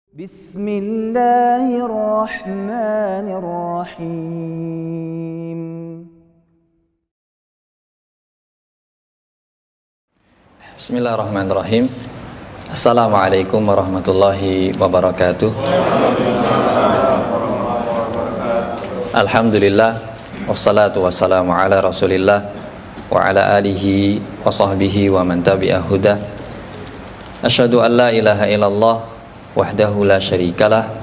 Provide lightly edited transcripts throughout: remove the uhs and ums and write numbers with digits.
Bismillahirrahmanirrahim. Bismillahirrahmanirrahim. Assalamualaikum warahmatullahi wabarakatuh. Alhamdulillah, wassalatu wassalamu ala rasulillah wa ala alihi wa sahbihi wa man tabi'ah huda. Asyhadu an la ilaha illallah wahdahu la syarikalah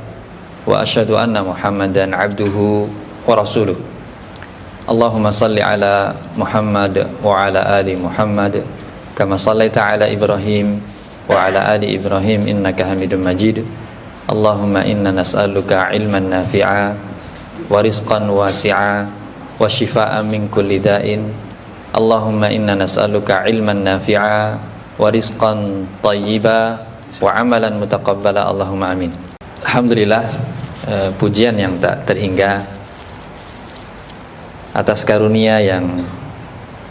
wa asyhadu anna Muhammadan abduhu wa rasuluh. Allahumma salli ala Muhammad wa ala ali Muhammad kama sallaita ala Ibrahim wa ala ali Ibrahim innaka Hamidum Majid. Allahumma inna nas'aluka ilman nafi'a wa rizqan wasi'a wa shifaa'an min kulli da'in. Allahumma inna nas'aluka ilman nafi'a wa rizqan thayyiba wa amalan mutaqabbala. Allahumma amin. Alhamdulillah, pujian yang tak terhingga atas karunia yang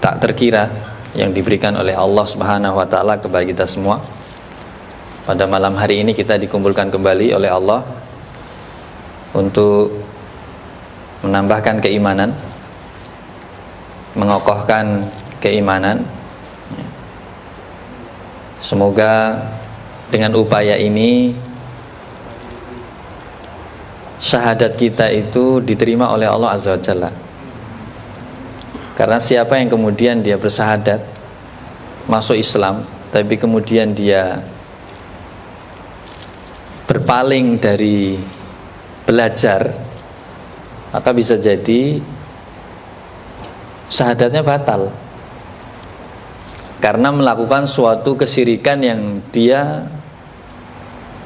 tak terkira yang diberikan oleh Allah Subhanahu wa taala kepada kita semua. Pada malam hari ini kita dikumpulkan kembali oleh Allah untuk menambahkan keimanan, mengokohkan keimanan. Semoga dengan upaya ini syahadat kita itu diterima oleh Allah Azza wa Jalla. Karena siapa yang kemudian dia bersyahadat masuk Islam, tapi kemudian dia berpaling dari belajar, maka bisa jadi syahadatnya batal karena melakukan suatu kesyirikan yang dia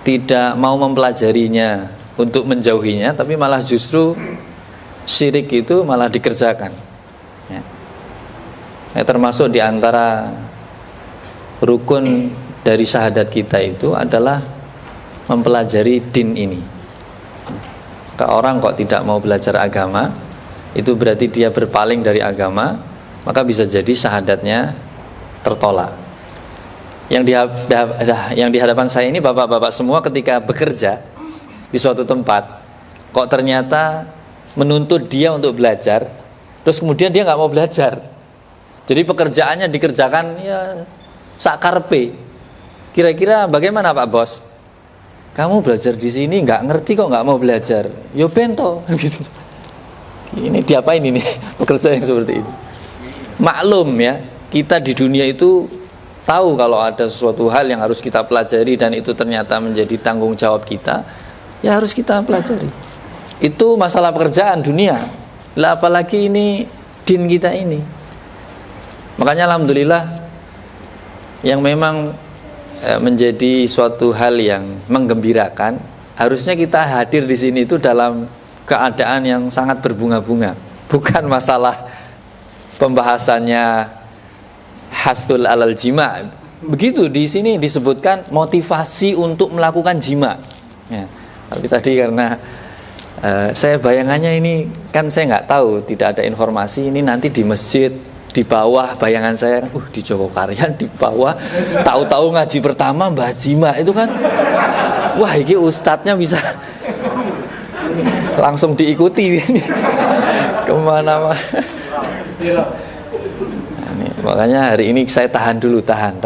tidak mau mempelajarinya untuk menjauhinya, tapi malah justru syirik itu malah dikerjakan. Termasuk di antara rukun dari syahadat kita itu adalah mempelajari din ini. Kalau orang kok tidak mau belajar agama, itu berarti dia berpaling dari agama, maka bisa jadi syahadatnya tertolak. Yang di hadapan saya ini bapak-bapak semua ketika bekerja di suatu tempat, kok ternyata menuntut dia untuk belajar, terus kemudian dia nggak mau belajar. Jadi pekerjaannya dikerjakan ya sakarpe. Kira-kira bagaimana Pak Bos? Kamu belajar di sini nggak ngerti kok nggak mau belajar? Yo bento. Gitu. Ini diapain ini pekerjaan yang seperti ini? Maklum ya, kita di dunia itu tahu kalau ada sesuatu hal yang harus kita pelajari dan itu ternyata menjadi tanggung jawab kita, ya harus kita pelajari. Itu masalah pekerjaan dunia. Lah apalagi ini din kita ini. Makanya alhamdulillah yang memang menjadi suatu hal yang menggembirakan, harusnya kita hadir di sini itu dalam keadaan yang sangat berbunga-bunga. Bukan masalah pembahasannya hasul alal jima. Begitu di sini disebutkan motivasi untuk melakukan jima. Ya, tapi tadi karena saya bayangannya ini kan saya nggak tahu, tidak ada informasi ini nanti di masjid. Di bawah bayangan saya, di Jogokaryan di bawah, tahu-tahu ngaji pertama bahas jima itu kan, wah ini ustadznya bisa langsung diikuti kemana-mana. Makanya hari ini saya tahan dulu, tahan.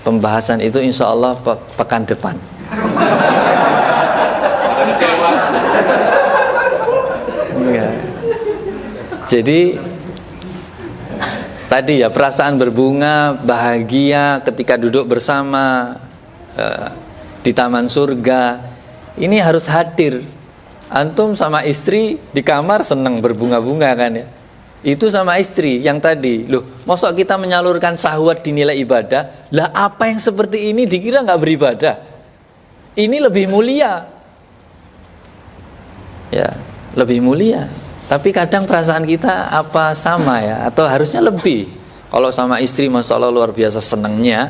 Pembahasan itu insya Allah pekan depan. Jadi tadi ya perasaan berbunga, bahagia ketika duduk bersama di taman surga ini harus hadir. Antum sama istri di kamar seneng berbunga-bunga kan ya. Itu sama istri yang tadi. Loh, masa kita menyalurkan syahwat dinilai ibadah? Lah apa yang seperti ini dikira nggak beribadah? Ini lebih mulia. Ya, lebih mulia. Tapi kadang perasaan kita apa sama ya, atau harusnya lebih. Kalau sama istri masya Allah luar biasa senengnya,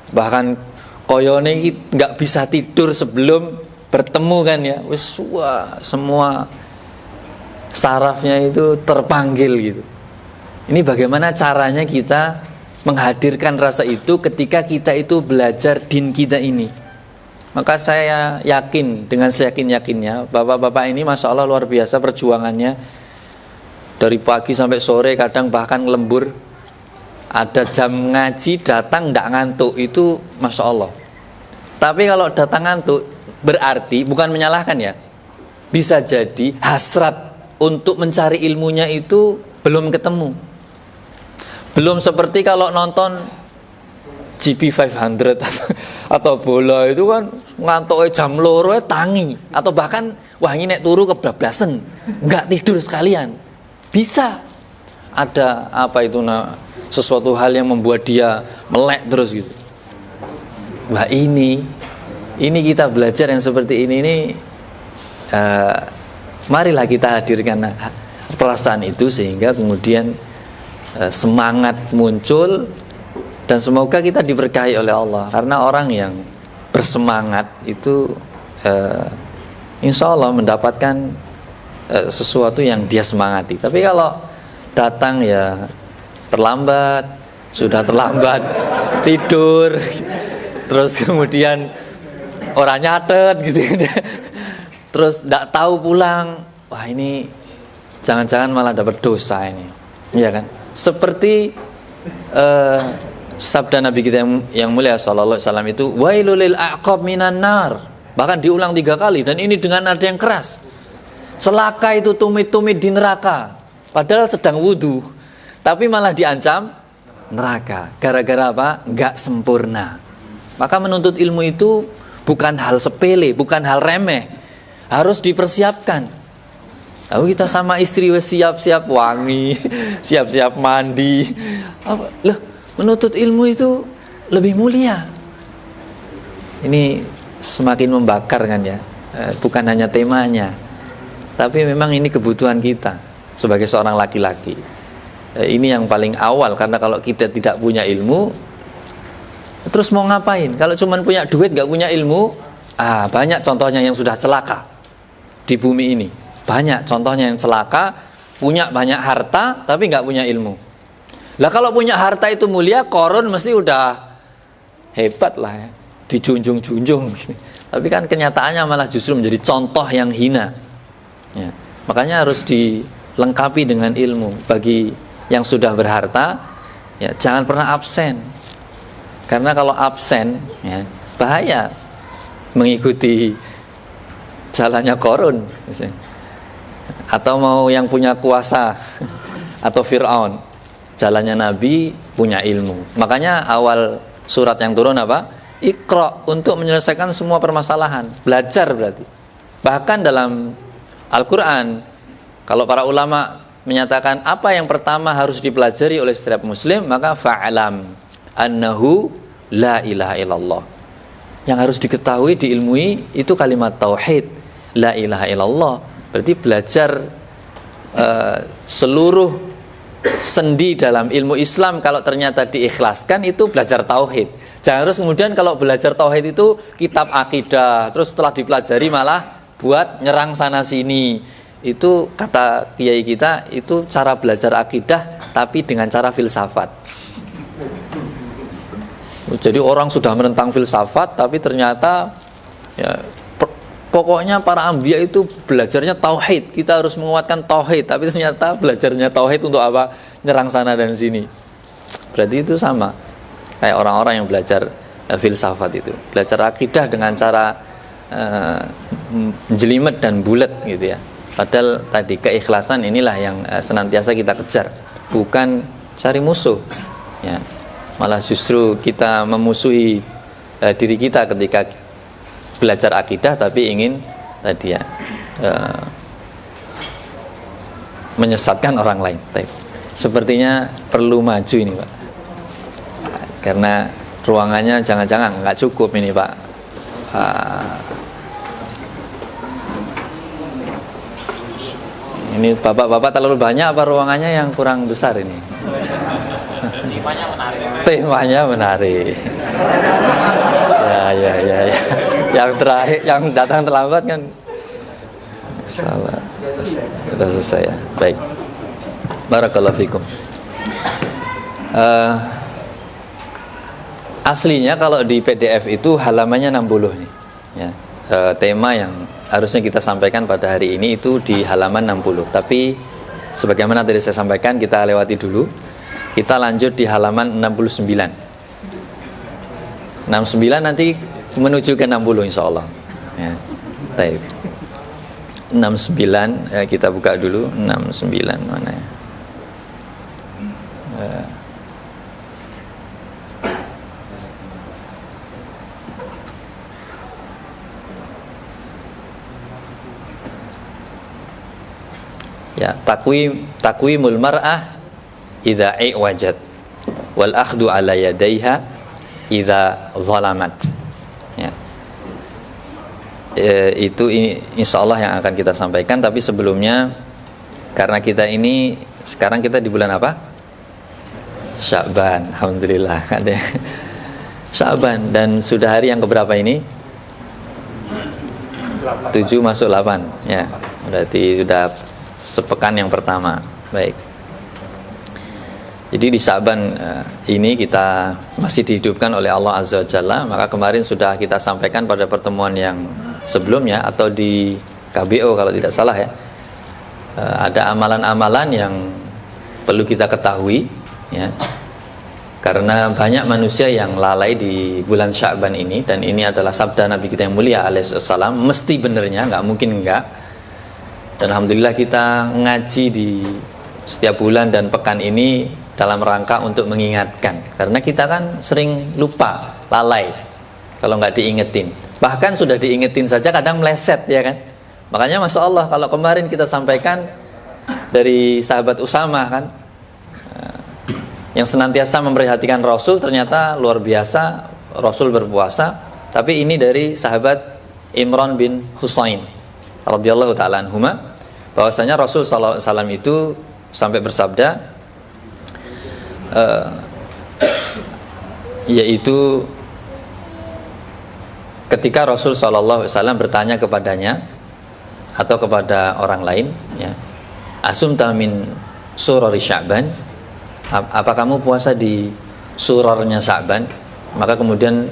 bahkan koyone nggak bisa tidur sebelum bertemu kan ya. Wis wah, semua sarafnya itu terpanggil gitu. Ini bagaimana caranya kita menghadirkan rasa itu ketika kita itu belajar din kita ini. Maka saya yakin, dengan seyakin-yakinnya, bapak-bapak ini Masya Allah luar biasa perjuangannya. Dari pagi sampai sore, kadang bahkan lembur. Ada jam ngaji, datang tidak ngantuk, itu Masya Allah. Tapi kalau datang ngantuk, berarti, bukan menyalahkan ya, bisa jadi hasrat untuk mencari ilmunya itu belum ketemu. Belum seperti kalau nonton GP500 atau bola itu kan ngantuknya jam loro tangi, atau bahkan wah ini nek turu kebablasan nggak tidur sekalian. Bisa ada apa itu sesuatu hal yang membuat dia melek terus gitu. Wah ini kita belajar yang seperti ini marilah kita hadirkan perasaan itu sehingga kemudian semangat muncul. Dan semoga kita diberkahi oleh Allah, karena orang yang bersemangat itu insya Allah mendapatkan sesuatu yang dia semangati. Tapi kalau datang ya terlambat, sudah terlambat tidur, terus kemudian orang nyatet gitu, terus tidak tahu pulang, wah ini jangan-jangan malah dapat dosa ini, ya kan? Seperti sabda Nabi kita yang mulia sallallahu alaihi wasallam itu, wailul lil aqab minan nar. Bahkan diulang 3 kali, dan ini dengan nada yang keras. Celaka itu tumit-tumit di neraka, padahal sedang wudu, tapi malah diancam neraka. Gara-gara apa? Enggak sempurna. Maka menuntut ilmu itu bukan hal sepele, bukan hal remeh, harus dipersiapkan. Lalu kita sama istri siap-siap wangi, siap-siap mandi. Loh, menuntut ilmu itu lebih mulia. Ini semakin membakar kan ya, bukan hanya temanya, tapi memang ini kebutuhan kita sebagai seorang laki-laki. Ini yang paling awal, karena kalau kita tidak punya ilmu, terus mau ngapain? Kalau cuma punya duit gak punya ilmu, banyak contohnya yang sudah celaka di bumi ini. Banyak contohnya yang celaka, punya banyak harta tapi gak punya ilmu. Lah kalau punya harta itu mulia, Qarun mesti udah hebat lah ya, dijunjung-junjung. Tapi kan kenyataannya malah justru menjadi contoh yang hina ya. Makanya harus dilengkapi dengan ilmu. Bagi yang sudah berharta ya, jangan pernah absen. Karena kalau absen ya, bahaya mengikuti jalannya Qarun misalnya. Atau mau yang punya kuasa atau Fir'aun, jalannya Nabi punya ilmu. Makanya awal surat yang turun apa? Iqra, untuk menyelesaikan semua permasalahan. Belajar berarti. Bahkan dalam Al-Quran, kalau para ulama menyatakan apa yang pertama harus dipelajari oleh setiap muslim, maka fa'alam annahu la ilaha illallah. Yang harus diketahui, diilmui itu kalimat tauhid, la ilaha illallah. Berarti belajar seluruh sendi dalam ilmu Islam, kalau ternyata diikhlaskan itu belajar tauhid. Jangan terus kemudian kalau belajar tauhid itu kitab akidah, terus setelah dipelajari malah buat nyerang sana sini. Itu kata kiai kita, itu cara belajar akidah tapi dengan cara filsafat. Jadi orang sudah menentang filsafat, tapi ternyata ya, pokoknya para anbiya itu belajarnya tauhid. Kita harus menguatkan tauhid, tapi ternyata belajarnya tauhid untuk apa? Nyerang sana dan sini. Berarti itu sama kayak orang-orang yang belajar filsafat itu. Belajar akidah dengan cara jelimet dan bulat gitu ya. Padahal tadi keikhlasan inilah yang senantiasa kita kejar, bukan cari musuh ya. Malah justru kita memusuhi diri kita ketika belajar akidah tapi ingin tadi ya menyesatkan orang lain. Sepertinya perlu maju ini Pak, karena ruangannya jangan-jangan nggak cukup ini Pak. Ini bapak-bapak terlalu banyak apa ruangannya yang kurang besar ini? Temanya menarik. Temanya menarik. Ya. Yang terakhir, yang datang terlambat kan salah. Sudah selesai ya. Baik. Barakallahu fikum. Aslinya kalau di PDF itu halamannya 60 nih. ya. Tema yang harusnya kita sampaikan pada hari ini itu di halaman 60. Tapi sebagaimana tadi saya sampaikan, kita lewati dulu. Kita lanjut di halaman 69. 69 nanti menuju ke 60 insya Allah ya. Baik. 69 kita buka dulu. 69 mana ya? Ya, takwimul mar'ah idza i'wajat wal akhdhu ala yadayha idza zalamat. Ya. Itu insyaallah yang akan kita sampaikan, tapi sebelumnya karena kita ini sekarang kita di bulan apa? Sya'ban. Alhamdulillah ada Sya'ban, dan sudah hari yang keberapa ini? 7 masuk 8. Ya, berarti sudah sepekan yang pertama. Baik. Jadi di Sya'ban ini kita masih dihidupkan oleh Allah Azza wa Jalla. Maka kemarin sudah kita sampaikan pada pertemuan yang sebelumnya atau di KBO kalau tidak salah ya. Ada amalan-amalan yang perlu kita ketahui ya. Karena banyak manusia yang lalai di bulan Sya'ban ini, dan ini adalah sabda Nabi kita yang mulia alaihissalam, mesti benernya, nggak mungkin enggak. Dan alhamdulillah kita ngaji di setiap bulan dan pekan ini dalam rangka untuk mengingatkan, karena kita kan sering lupa, lalai kalau nggak diingetin. Bahkan sudah diingetin saja kadang meleset ya kan. Makanya Masya Allah kalau kemarin kita sampaikan dari sahabat Usama kan, yang senantiasa memperhatikan Rasul, ternyata luar biasa Rasul berpuasa. Tapi ini dari sahabat Imran bin Husain radhiyallahu ta'ala anhuma, bahwasanya Rasul sallallahu alaihi wasallam itu sampai bersabda, yaitu ketika Rasul sallallahu alaihi wasallam bertanya kepadanya atau kepada orang lain, ya, asumta min surori Sya'ban, apa kamu puasa di surornya Sya'ban? Maka kemudian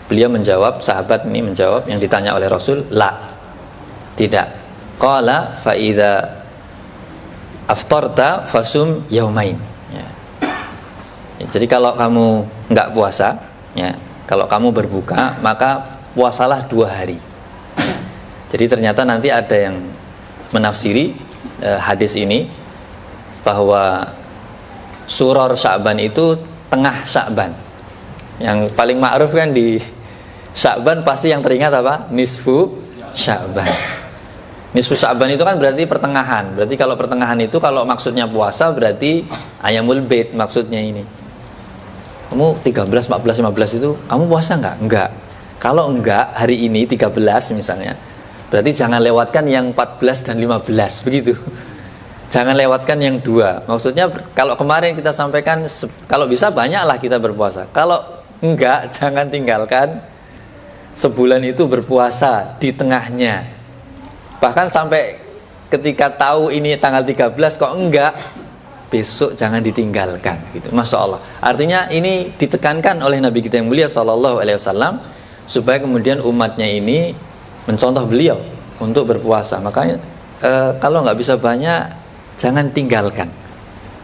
beliau menjawab, sahabat ini menjawab yang ditanya oleh Rasul, la, tidak. Qala fa idza aftarta fasum yaumain. Ya. Jadi kalau kamu enggak puasa, ya, kalau kamu berbuka maka puasalah 2 hari. Jadi ternyata nanti ada yang menafsiri hadis ini bahwa suror Sya'ban itu tengah Sya'ban. Yang paling ma'ruf kan di Sya'ban pasti yang teringat apa? Nisfu Sya'ban. Nisfu Sya'ban itu kan berarti pertengahan. Berarti kalau pertengahan itu kalau maksudnya puasa berarti ayamul bait maksudnya ini. Kamu 13, 14, 15 itu kamu puasa enggak? Enggak. Kalau enggak hari ini 13 misalnya, berarti jangan lewatkan yang 14 dan 15 begitu. Jangan lewatkan yang 2. Maksudnya kalau kemarin kita sampaikan kalau bisa banyaklah kita berpuasa. Kalau enggak jangan tinggalkan sebulan itu berpuasa di tengahnya. Bahkan sampai ketika tahu ini tanggal 13 kok enggak, besok jangan ditinggalkan gitu. Masya Allah. Artinya ini ditekankan oleh Nabi kita yang mulia sallallahu alaihi wasallam supaya kemudian umatnya ini mencontoh beliau untuk berpuasa. Makanya kalau nggak bisa banyak jangan tinggalkan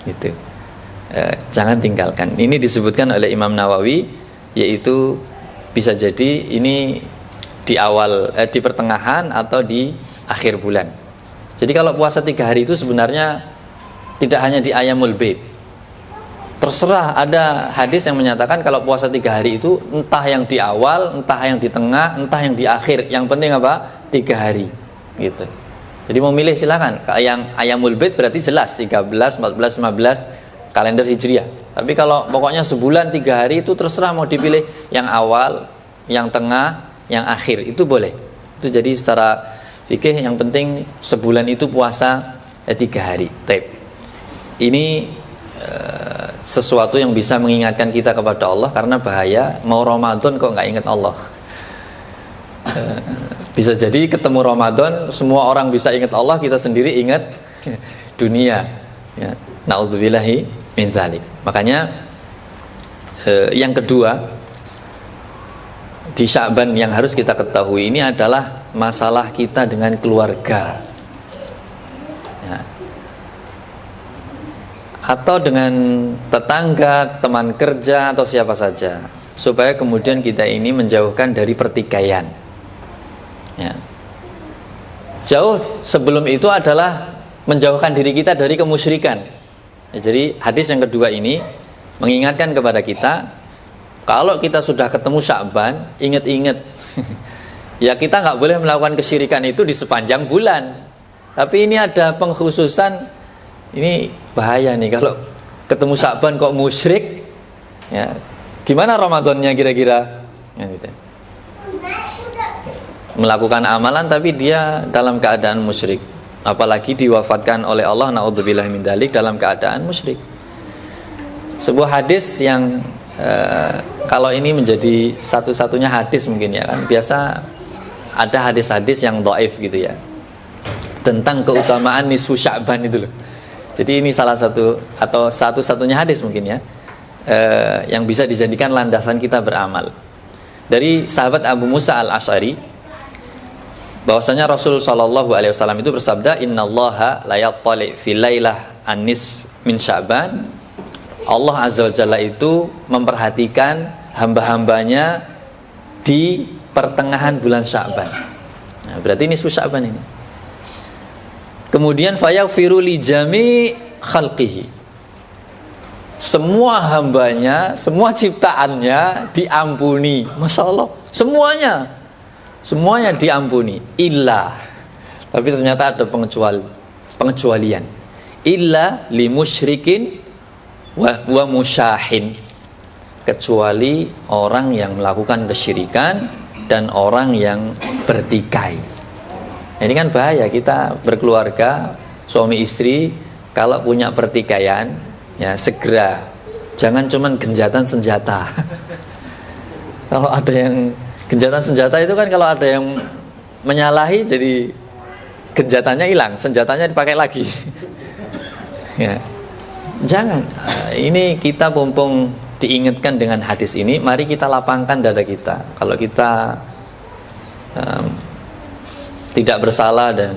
gitu. Jangan tinggalkan. Ini disebutkan oleh Imam Nawawi, yaitu bisa jadi ini di awal di pertengahan atau di akhir bulan. Jadi kalau puasa 3 hari itu sebenarnya tidak hanya di ayamul bait. Terserah, ada hadis yang menyatakan kalau puasa 3 hari itu entah yang di awal, entah yang di tengah, entah yang di akhir. Yang penting apa? 3 hari gitu. Jadi mau milih silakan. Yang ayamul bait berarti jelas 13, 14, 15 kalender Hijriah. Tapi kalau pokoknya sebulan 3 hari itu terserah mau dipilih yang awal, yang tengah, yang akhir, itu boleh. Itu jadi secara fikih yang penting sebulan itu puasa 3 hari. Taib. Ini sesuatu yang bisa mengingatkan kita kepada Allah, karena bahaya mau Ramadan kok nggak ingat Allah. Bisa jadi ketemu Ramadan semua orang bisa ingat Allah, kita sendiri ingat dunia. Ya. Na'udzubillahi min dzalik. Makanya yang kedua, di Sya'ban yang harus kita ketahui ini adalah masalah kita dengan keluarga ya. Atau dengan tetangga, teman kerja atau siapa saja, supaya kemudian kita ini menjauhkan dari pertikaian ya. Jauh sebelum itu adalah menjauhkan diri kita dari kemusyrikan ya. Jadi hadis yang kedua ini mengingatkan kepada kita, kalau kita sudah ketemu Sya'ban, ingat-ingat ya, kita nggak boleh melakukan kesyirikan itu di sepanjang bulan. Tapi ini ada pengkhususan, ini bahaya nih kalau ketemu Sya'ban kok musyrik ya. Gimana Ramadannya kira-kira ya, gitu. Melakukan amalan tapi dia dalam keadaan musyrik, apalagi diwafatkan oleh Allah, naudzubillah min dzalik, dalam keadaan musyrik. Sebuah hadis yang kalau ini menjadi satu-satunya hadis mungkin ya kan, biasa ada hadis-hadis yang dhaif gitu ya, tentang keutamaan nisfu Sya'ban itu loh. Jadi ini salah satu atau satu-satunya hadis mungkin ya, yang bisa dijadikan landasan kita beramal. Dari sahabat Abu Musa al-Asy'ari, bahwasanya Rasul sallallahu alaihi wasallam itu bersabda, innallaha la yattali fi lailah an-nisf min Sya'ban. Allah Azza wa Jalla itu memperhatikan hamba-hambanya di pertengahan bulan Sya'ban. Nah, berarti ini Sya'ban ini. Kemudian fayaghfiru li jami' khalqihi. Semua hambanya, semua ciptaannya diampuni. Masya Allah, semuanya diampuni. Illa, tapi ternyata ada pengecualian. Illa li musyrikin wa musyahin, kecuali orang yang melakukan kesyirikan dan orang yang bertikai. Ini kan bahaya, kita berkeluarga, suami istri kalau punya pertikaian ya segera, jangan cuman genjatan senjata. Kalau ada yang genjatan senjata itu kan kalau ada yang menyalahi, jadi genjatannya hilang, senjatanya dipakai lagi. Ya. Jangan, ini kita mumpung diingatkan dengan hadis ini, mari kita lapangkan dada kita. Kalau kita tidak bersalah dan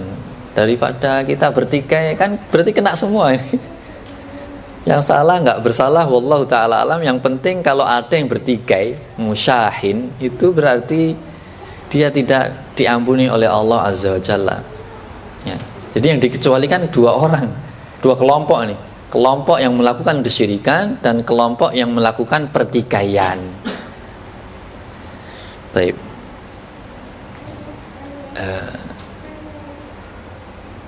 daripada kita bertikai, kan berarti kena semua ini. Yang salah nggak bersalah, wallahu ta'ala alam. Yang penting kalau ada yang bertikai, musyahin, itu berarti dia tidak diampuni oleh Allah Azza wa Jalla ya. Jadi yang dikecualikan dua orang, dua kelompok nih, kelompok yang melakukan kesyirikan dan kelompok yang melakukan pertikaian. Baik.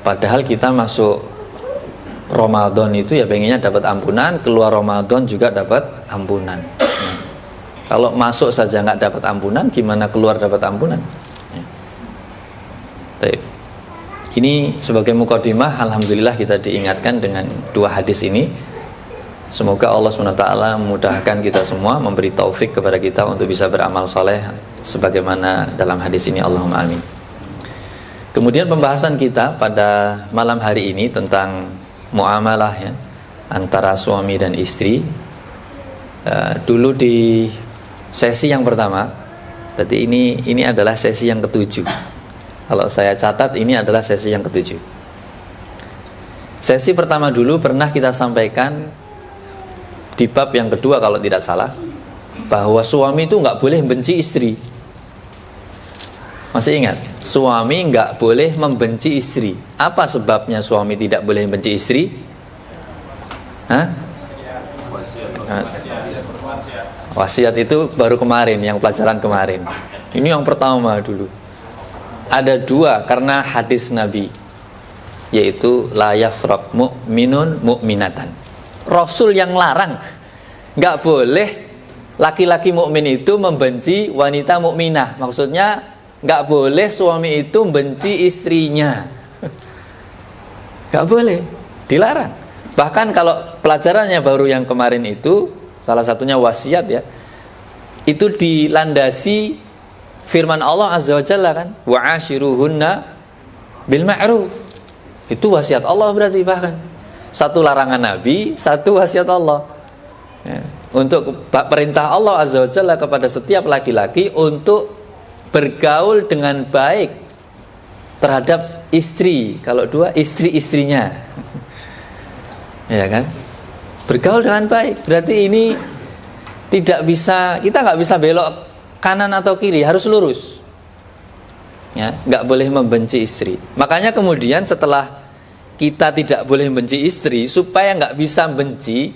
Padahal kita masuk Ramadan itu ya pengennya dapat ampunan, keluar Ramadan juga dapat ampunan. Kalau masuk saja nggak dapat ampunan, gimana keluar dapat ampunan? Baik. Ini sebagai mukadimah, alhamdulillah kita diingatkan dengan dua hadis ini. Semoga Allah SWT memudahkan kita semua, memberi taufik kepada kita untuk bisa beramal soleh sebagaimana dalam hadis ini, Allahumma amin. Kemudian pembahasan kita pada malam hari ini tentang muamalah ya, antara suami dan istri. Dulu di sesi yang pertama, berarti ini adalah sesi yang ketujuh. Kalau saya catat ini adalah sesi yang ketujuh. Sesi pertama dulu pernah kita sampaikan di bab yang kedua kalau tidak salah, bahwa suami itu nggak boleh benci istri. Masih ingat? Suami nggak boleh membenci istri. Apa sebabnya suami tidak boleh membenci istri? Hah? Wasiat itu baru kemarin, yang pelajaran kemarin. Ini yang pertama dulu. Ada dua karena hadis Nabi, yaitu la yafraq mu'minun mu'minatan. Rasul yang larang, nggak boleh laki-laki mukmin itu membenci wanita mukminah. Maksudnya nggak boleh suami itu membenci istrinya, nggak boleh, dilarang. Bahkan kalau pelajarannya baru yang kemarin itu, salah satunya wasiat ya, itu dilandasi firman Allah Azza wa Jalla kan, wa ashiruhunna bil ma'ruf. Itu wasiat Allah berarti, bahkan satu larangan Nabi, satu wasiat Allah ya. untuk perintah Allah Azza wa Jalla kepada setiap laki-laki untuk bergaul dengan baik terhadap istri, kalau dua istri-istrinya. Ya kan? Bergaul dengan baik. Berarti ini tidak bisa, kita nggak bisa belok kanan atau kiri, harus lurus. Ya, nggak boleh membenci istri. Makanya kemudian setelah kita tidak boleh membenci istri, supaya nggak bisa benci,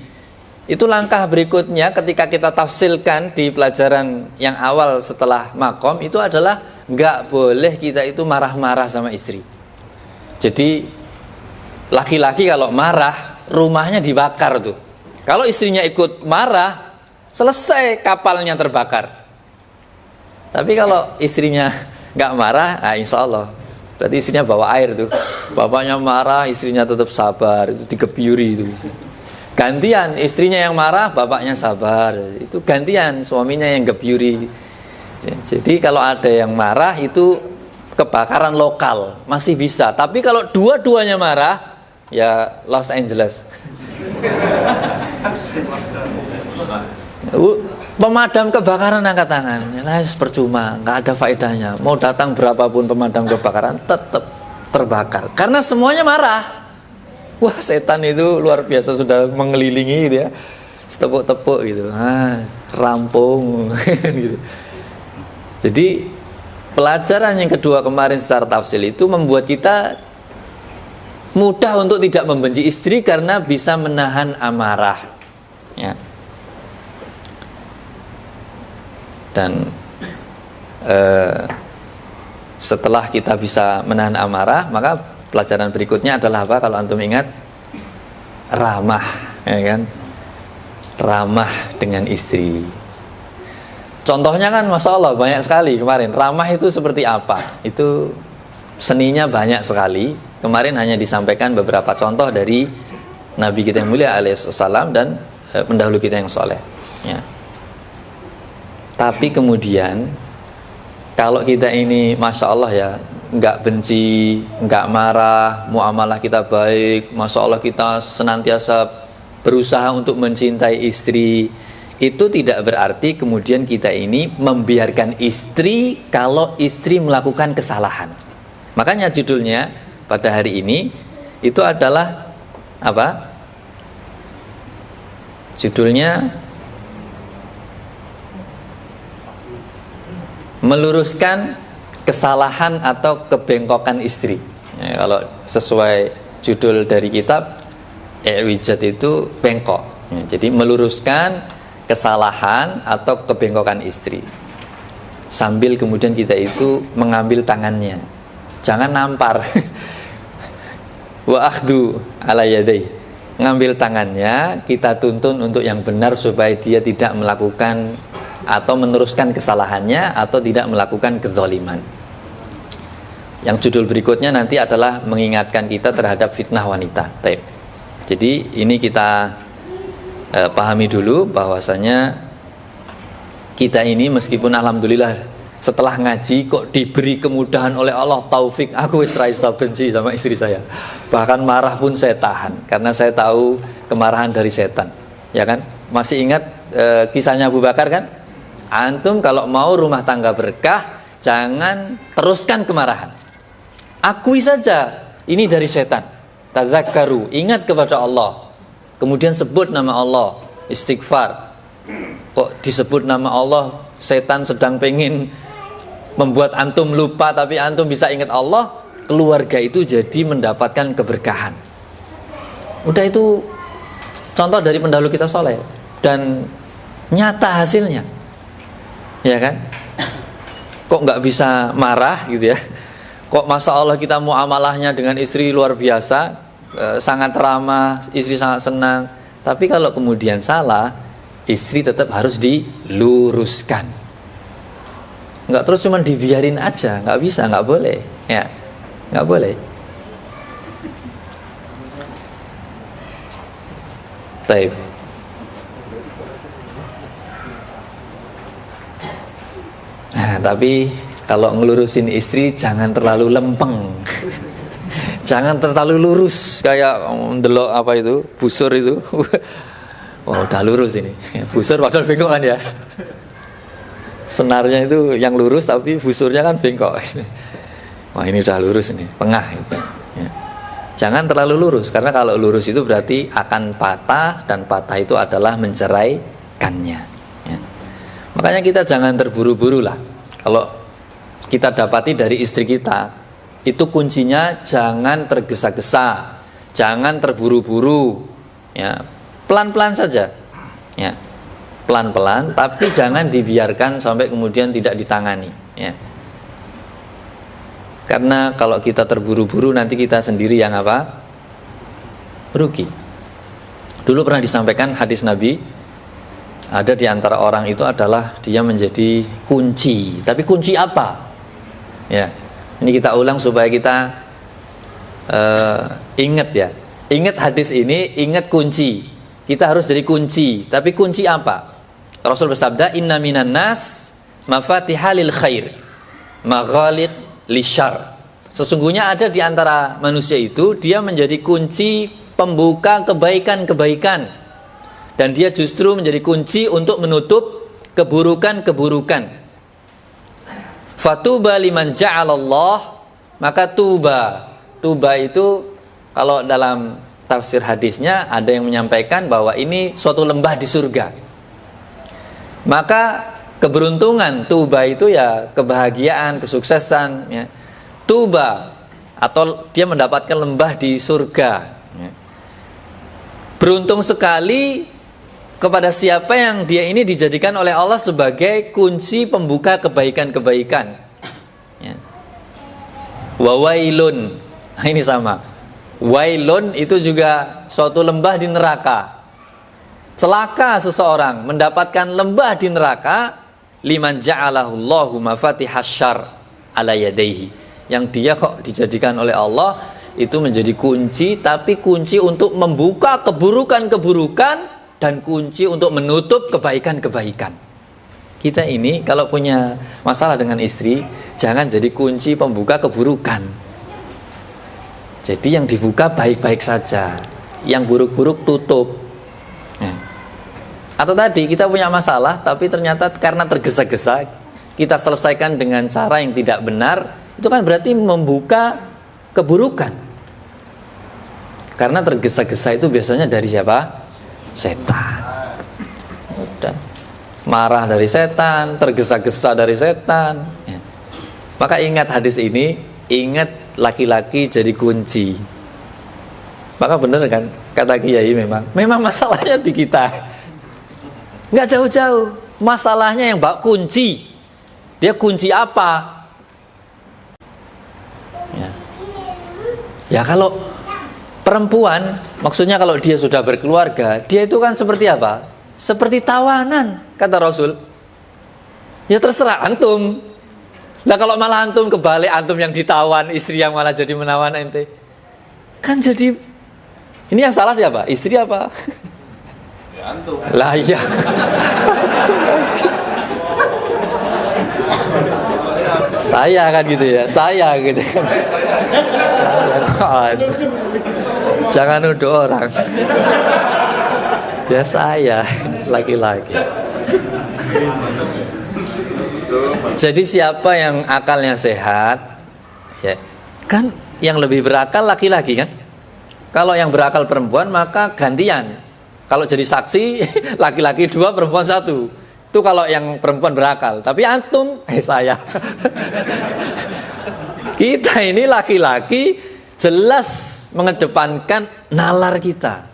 itu langkah berikutnya ketika kita tafsilkan di pelajaran yang awal setelah makom, itu adalah nggak boleh kita itu marah-marah sama istri. Jadi laki-laki kalau marah, rumahnya dibakar tuh. Kalau istrinya ikut marah, selesai kapalnya terbakar. Tapi kalau istrinya nggak marah, nah insya Allah berarti istrinya bawa air tuh. Bapaknya marah, istrinya tetap sabar, itu digebyuri itu. Gantian istrinya yang marah, bapaknya sabar, itu gantian suaminya yang gebyuri. Jadi kalau ada yang marah itu kebakaran lokal masih bisa. Tapi kalau dua-duanya marah, ya Los Angeles. Pemadam kebakaran angkat tangan, percuma, nggak ada faedahnya. Mau datang berapapun pemadam kebakaran tetap terbakar karena semuanya marah. Wah, setan itu luar biasa, sudah mengelilingi gitu ya, setepuk-tepuk gitu, rampung gitu. Jadi pelajaran yang kedua kemarin secara tafsil itu membuat kita mudah untuk tidak membenci istri karena bisa menahan amarah, ya. Dan setelah kita bisa menahan amarah, maka pelajaran berikutnya adalah apa? Kalau antum ingat, ramah, ya kan? Ramah dengan istri. Contohnya kan Masya Allah banyak sekali kemarin. Ramah itu seperti apa? Itu seninya banyak sekali. Kemarin hanya disampaikan beberapa contoh dari Nabi kita yang mulia alaihissalam dan pendahulu kita yang soleh, ya. Tapi kemudian kalau kita ini Masya Allah ya, nggak benci, nggak marah, muamalah kita baik, Masya Allah kita senantiasa berusaha untuk mencintai istri, itu tidak berarti kemudian kita ini membiarkan istri kalau istri melakukan kesalahan. Makanya judulnya pada hari ini itu adalah apa? Judulnya meluruskan kesalahan atau kebengkokan istri, ya, kalau sesuai judul dari kitab I'wijat itu bengkok, ya, jadi meluruskan kesalahan atau kebengkokan istri sambil kemudian kita itu mengambil tangannya, jangan nampar. Wa akhdu ala yadai, ngambil tangannya, kita tuntun untuk yang benar supaya dia tidak melakukan atau meneruskan kesalahannya atau tidak melakukan kezaliman. Yang judul berikutnya nanti adalah mengingatkan kita terhadap fitnah wanita. Jadi ini kita pahami dulu bahwasanya kita ini meskipun alhamdulillah setelah ngaji kok diberi kemudahan oleh Allah, taufik, aku istri saya benci sama istri saya, bahkan marah pun saya tahan karena saya tahu kemarahan dari setan, ya kan? Masih ingat kisahnya Abu Bakar kan? Antum kalau mau rumah tangga berkah, jangan teruskan kemarahan. Akui saja ini dari setan. Tadzakkaru, ingat kepada Allah. Kemudian sebut nama Allah, istighfar. Kok disebut nama Allah, setan sedang pengen membuat antum lupa, tapi antum bisa ingat Allah, keluarga itu jadi mendapatkan keberkahan. Udah, itu contoh dari pendahulu kita soleh dan nyata hasilnya. Ya kan? Kok nggak bisa marah gitu ya? Kok Masya Allah kita muamalahnya dengan istri luar biasa, sangat ramah, istri sangat senang. Tapi kalau kemudian salah, istri tetap harus diluruskan. Nggak terus cuma dibiarin aja, nggak bisa, nggak boleh, ya, nggak boleh. Baik. Nah, tapi kalau ngelurusin istri jangan terlalu lempeng. Jangan terlalu lurus kayak ndelok apa itu, busur itu. Oh, udah lurus ini. Busur padahal bengkok kan ya. Senarnya itu yang lurus tapi busurnya kan bengkok. Wah, ini udah lurus ini, tengah gitu. Ya. Jangan terlalu lurus, karena kalau lurus itu berarti akan patah, dan patah itu adalah menceraikannya. Ya. Makanya kita jangan terburu-buru lah. Kalau kita dapati dari istri kita, itu kuncinya jangan tergesa-gesa, jangan terburu-buru. Ya, pelan-pelan saja. Ya. Pelan-pelan, tapi jangan dibiarkan sampai kemudian tidak ditangani. Ya. Karena kalau kita terburu-buru, nanti kita sendiri yang apa? Rugi. Dulu pernah disampaikan hadis Nabi, ada di antara orang itu adalah dia menjadi kunci. Tapi kunci apa? Ya, ini kita ulang supaya kita ingat ya. Ingat hadis ini, ingat kunci. Kita harus jadi kunci. Tapi kunci apa? Rasul bersabda, inna minan nas mafatihalil khair maghalid lisyar. Sesungguhnya ada di antara manusia itu, dia menjadi kunci pembuka kebaikan-kebaikan, dan dia justru menjadi kunci untuk menutup keburukan-keburukan. Fatuba liman ja'alallah, maka tuba itu kalau dalam tafsir hadisnya ada yang menyampaikan bahwa ini suatu lembah di surga. Maka keberuntungan tuba itu ya kebahagiaan, kesuksesan ya. Tuba atau dia mendapatkan lembah di surga ya. Beruntung sekali kepada siapa yang dia ini dijadikan oleh Allah sebagai kunci pembuka kebaikan-kebaikan ya. Wawailun, ini sama. Wailun itu juga suatu lembah di neraka. Celaka seseorang mendapatkan lembah di neraka, liman ja'alahullahu mafatihas syarr ala yadayhi, yang dia kok dijadikan oleh Allah itu menjadi kunci, tapi kunci untuk membuka keburukan-keburukan dan kunci untuk menutup kebaikan-kebaikan. Kita ini kalau punya masalah dengan istri, jangan jadi kunci pembuka keburukan. Jadi yang dibuka baik-baik saja, yang buruk-buruk tutup. Atau tadi kita punya masalah, tapi ternyata karena tergesa-gesa kita selesaikan dengan cara yang tidak benar, itu kan berarti membuka keburukan. Karena tergesa-gesa itu biasanya dari siapa? Setan. Udah. Marah dari setan, tergesa-gesa dari setan ya. Maka ingat hadis ini, ingat laki-laki jadi kunci. Maka benar kan kata Kiai, memang masalahnya di kita. Nggak jauh-jauh, masalahnya yang bak kunci. Dia kunci apa? Ya kalau perempuan, maksudnya kalau dia sudah berkeluarga, dia itu kan seperti apa? Seperti tawanan, kata Rasul. Ya terserah antum. Lah kalau malah antum kebalik, antum yang ditawan, istri yang malah jadi menawan ente, kan jadi ini yang salah siapa? Istri apa? Antum. Lah iya. Saya kan gitu ya. Saya gitu kan. Jangan nuduh orang. Ya saya laki-laki. Jadi siapa yang akalnya sehat, ya kan yang lebih berakal laki-laki kan. Kalau yang berakal perempuan maka gantian. Kalau jadi saksi, laki-laki 2, perempuan 1. Itu kalau yang perempuan berakal. Tapi antum, saya. Kita ini laki-laki jelas mengedepankan nalar kita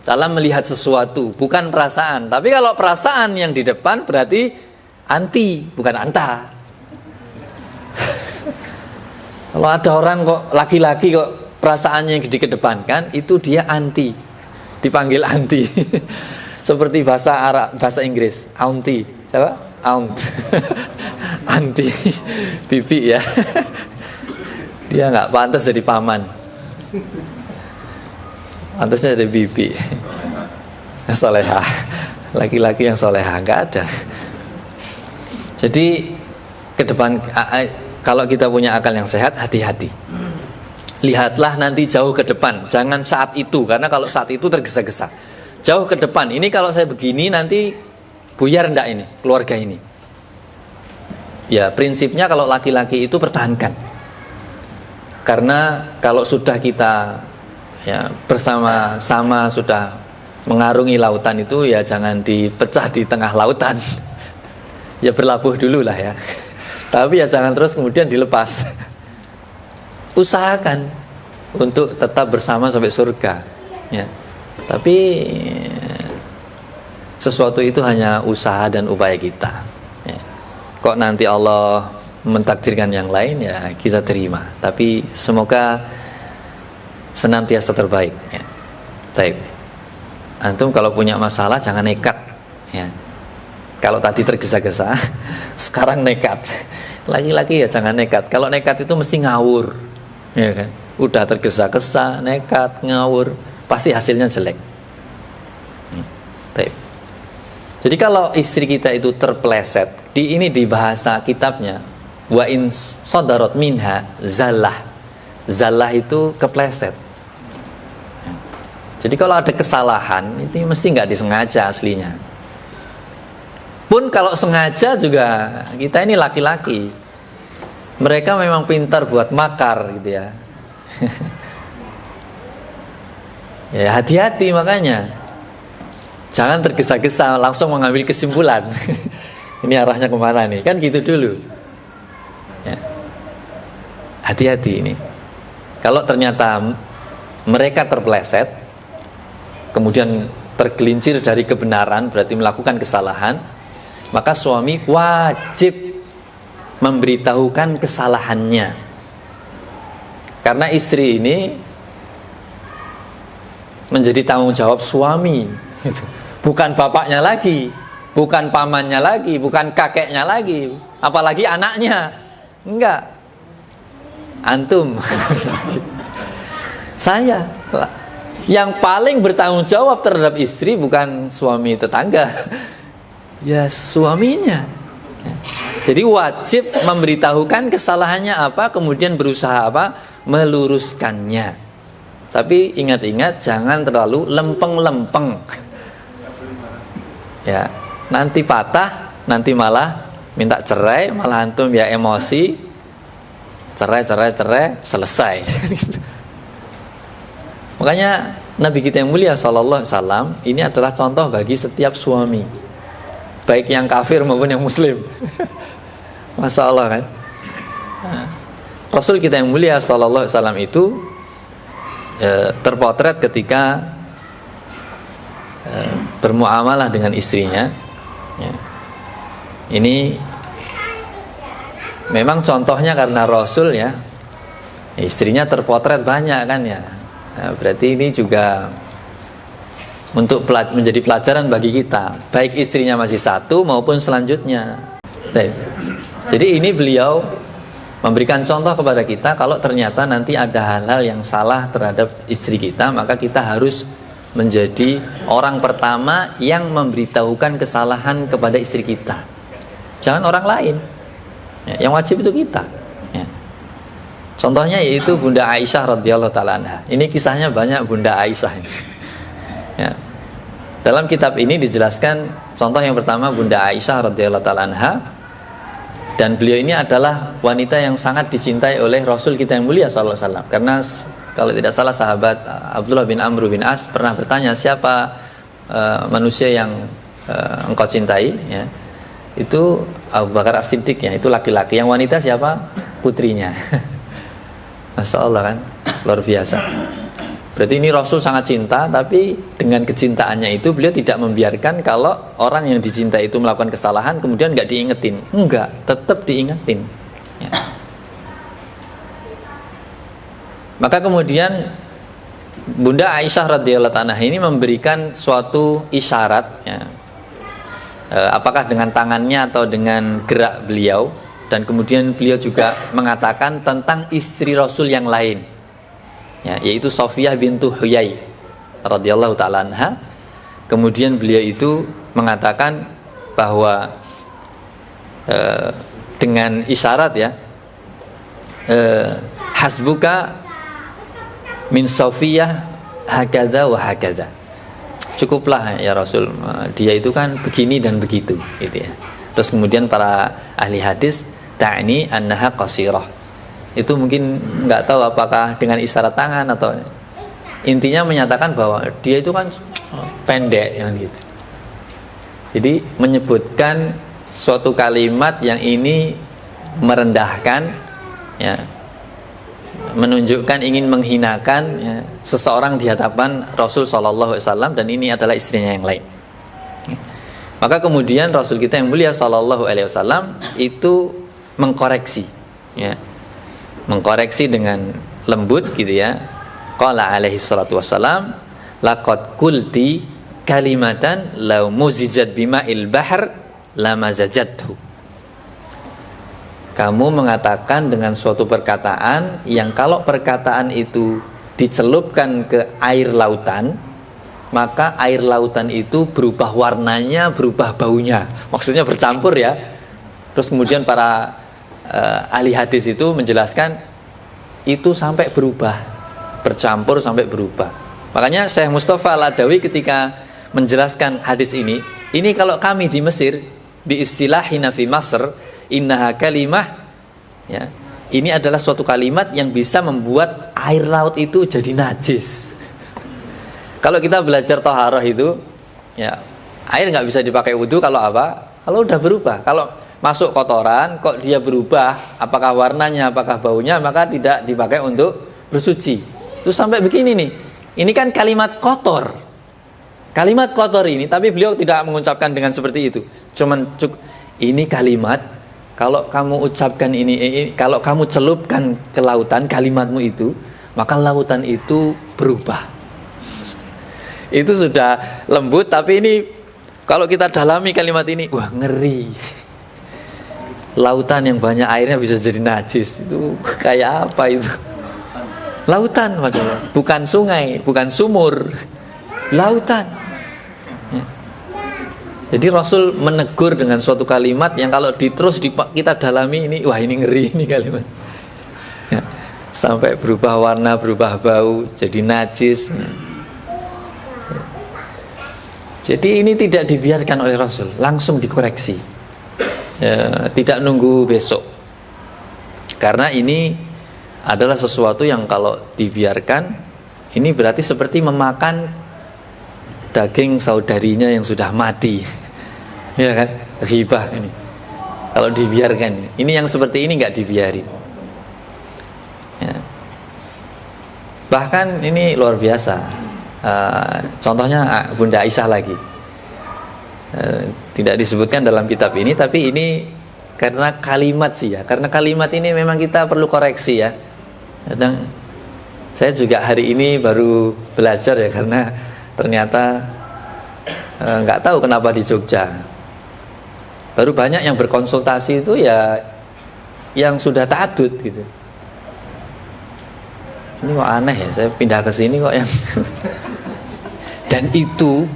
dalam melihat sesuatu, bukan perasaan. Tapi kalau perasaan yang di depan berarti anti, bukan anta. Kalau ada orang kok laki-laki kok perasaannya yang dikedepankan, itu dia anti. Dipanggil anti. Seperti bahasa Arab, bahasa Inggris, auntie. Siapa? Aunt. Anti. Bibi ya. Dia nggak pantas jadi paman. Pantasnya jadi bibi. Solehah. Laki-laki yang solehah nggak ada. Jadi ke depan, kalau kita punya akal yang sehat, hati-hati. Lihatlah nanti jauh ke depan, jangan saat itu, karena kalau saat itu tergesa-gesa. jauh ke depan. Ini kalau saya begini nanti buyar enggak ini keluarga ini. Ya prinsipnya kalau laki-laki itu pertahankan. Karena kalau sudah kita ya bersama-sama sudah mengarungi lautan itu ya jangan dipecah di tengah lautan. Ya berlabuh dulu lah ya. Tapi ya jangan terus kemudian dilepas. Usahakan untuk tetap bersama sampai surga ya. Tapi sesuatu itu hanya usaha dan upaya kita ya. Kok nanti Allah mentakdirkan yang lain ya kita terima. Tapi semoga senantiasa terbaik ya. Baik. Antum kalau punya masalah jangan nekat ya. Kalau tadi tergesa-gesa, sekarang nekat. Lagi-lagi ya jangan nekat. Kalau nekat itu mesti ngawur, ya kan? Udah tergesa-gesa, nekat, ngawur, pasti hasilnya jelek. Baik. Jadi kalau istri kita itu terpeleset, ini di bahasa kitabnya, wa in sodarot minha zallah. Zallah itu kepleset. Jadi kalau ada kesalahan, ini mesti nggak disengaja aslinya. Pun kalau sengaja juga kita ini laki-laki, mereka memang pintar buat makar gitu ya. Ya hati-hati makanya, jangan tergesa-gesa langsung mengambil kesimpulan. Ini arahnya kemana nih? Kan gitu dulu. Ya. Hati-hati ini. Kalau ternyata mereka terpeleset, kemudian tergelincir dari kebenaran, berarti melakukan kesalahan. Maka suami wajib memberitahukan kesalahannya. Karena istri ini menjadi tanggung jawab suami. Bukan bapaknya lagi, bukan pamannya lagi, bukan kakeknya lagi, apalagi anaknya. Enggak. Antum. Saya. Yang paling bertanggung jawab terhadap istri bukan suami tetangga. Ya suaminya. Jadi wajib memberitahukan kesalahannya apa, kemudian berusaha apa, meluruskannya. Tapi ingat-ingat jangan terlalu lempeng-lempeng. Ya, nanti patah, nanti malah minta cerai, malah antum ya emosi, cerai, selesai. Makanya Nabi kita yang mulia sallallahu alaihi wasallam ini adalah contoh bagi setiap suami, baik yang kafir maupun yang muslim. Masya Allah kan. Rasul kita yang mulia sallallahu alaihi wasallam itu terpotret ketika bermuamalah dengan istrinya ya. Ini memang contohnya karena Rasul ya, istrinya terpotret banyak kan ya. Nah, berarti ini juga untuk menjadi pelajaran bagi kita, baik istrinya masih satu maupun selanjutnya. Jadi ini beliau memberikan contoh kepada kita, kalau ternyata nanti ada hal-hal yang salah terhadap istri kita, maka kita harus menjadi orang pertama yang memberitahukan kesalahan kepada istri kita. Jangan orang lain. Ya, yang wajib itu kita. Ya. Contohnya yaitu Bunda Aisyah radhiyallahu taala anha. Ini kisahnya banyak Bunda Aisyah ini. Ya. Dalam kitab ini dijelaskan contoh yang pertama Bunda Aisyah radhiyallahu taala anha, dan beliau ini adalah wanita yang sangat dicintai oleh Rasul kita yang mulia sallallahu alaihi wasallam. Karena kalau tidak salah sahabat Abdullah bin Amr bin As pernah bertanya, siapa manusia yang engkau cintai ya? Itu Abu Bakar As-Siddiq ya, itu laki-laki. Yang wanita siapa? Putrinya. Masya Allah kan, luar biasa. Berarti ini Rasul sangat cinta, tapi dengan kecintaannya itu beliau tidak membiarkan kalau orang yang dicintai itu melakukan kesalahan kemudian nggak diingetin. Enggak, tetap diingetin ya. Maka kemudian Bunda Aisyah radhiyallahu anha ini memberikan suatu isyarat ya, apakah dengan tangannya atau dengan gerak beliau, dan kemudian beliau juga mengatakan tentang istri Rasul yang lain ya, yaitu Sofiyah bintu Huyai radhiyallahu ta'ala anha. Kemudian beliau itu mengatakan bahwa dengan isyarat ya, hasbuka min Sofiyah hakadha wa hakadha, cukuplah ya Rasul, dia itu kan begini dan begitu gitu ya. Terus kemudian para ahli hadis ta'ni annaha qasirah, itu mungkin nggak tahu apakah dengan isyarat tangan atau intinya menyatakan bahwa dia itu kan pendek yang gitu. Jadi menyebutkan suatu kalimat yang ini merendahkan ya, menunjukkan ingin menghinakan ya, seseorang di hadapan Rasul Shallallahu Alaihi Wasallam, dan ini adalah istrinya yang lain. Maka kemudian Rasul kita yang mulia Shallallahu Alaihi Wasallam itu mengkoreksi ya, mengkoreksi dengan lembut gitu ya. Qala alaihi salatu wassalam, laqad qulti kalimatan law muzijat bima'il bahr lamazajathu. Kamu mengatakan dengan suatu perkataan yang kalau perkataan itu dicelupkan ke air lautan, maka air lautan itu berubah warnanya, berubah baunya. Maksudnya bercampur ya. Terus kemudian para ahli hadis itu menjelaskan itu sampai berubah, bercampur sampai berubah. Makanya Syekh Mustafa Al-Adawi ketika menjelaskan hadis ini kalau kami di Mesir bi istilahina fi Masr innaha kalimah ya, ini adalah suatu kalimat yang bisa membuat air laut itu jadi najis. Kalau kita belajar toharoh itu ya, air nggak bisa dipakai wudhu kalau apa? Kalau udah berubah. Kalau masuk kotoran kok dia berubah, apakah warnanya, apakah baunya, maka tidak dipakai untuk bersuci. Terus sampai begini nih, ini kan kalimat kotor, kalimat kotor ini, tapi beliau tidak mengucapkan dengan seperti itu. Cuman ini kalimat, kalau kamu ucapkan ini, kalau kamu celupkan ke lautan kalimatmu itu, maka lautan itu berubah. Itu sudah lembut, tapi ini kalau kita dalami kalimat ini, wah ngeri. Lautan yang banyak airnya bisa jadi najis, itu kayak apa itu? Lautan padahal, bukan sungai, bukan sumur, lautan ya. Jadi Rasul menegur dengan suatu kalimat yang kalau kita dalami ini, wah ini ngeri ini kalimat ya. Sampai berubah warna, berubah bau, jadi najis ya. Jadi ini tidak dibiarkan oleh Rasul, langsung dikoreksi ya, tidak nunggu besok. Karena ini adalah sesuatu yang kalau dibiarkan, ini berarti seperti memakan daging saudarinya yang sudah mati ya kan, ghibah ini kalau dibiarkan. Ini yang seperti ini nggak dibiarin ya. Bahkan ini luar biasa. Contohnya Bunda Aisyah lagi, tidak disebutkan dalam kitab ini, tapi ini karena kalimat sih ya, karena kalimat ini memang kita perlu koreksi ya. Kadang saya juga hari ini baru belajar ya, karena ternyata nggak tahu kenapa di Jogja baru banyak yang berkonsultasi itu ya yang sudah ta'adud gitu. Ini kok aneh ya, saya pindah ke sini kok yang dan itu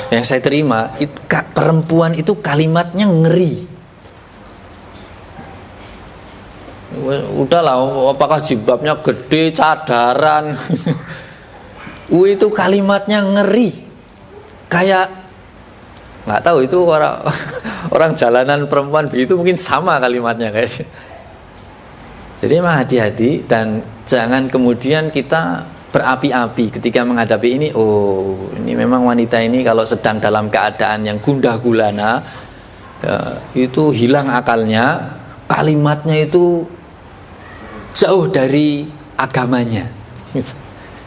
yang saya terima itu, perempuan itu kalimatnya ngeri. Udahlah, apakah jilbabnya gede, cadaran itu kalimatnya ngeri. Kayak nggak tahu itu orang jalanan perempuan begitu mungkin sama kalimatnya guys. Jadi memang hati-hati dan jangan kemudian kita berapi-api ketika menghadapi ini. Oh, ini memang wanita ini kalau sedang dalam keadaan yang gundah gulana ya, itu hilang akalnya, kalimatnya itu jauh dari agamanya,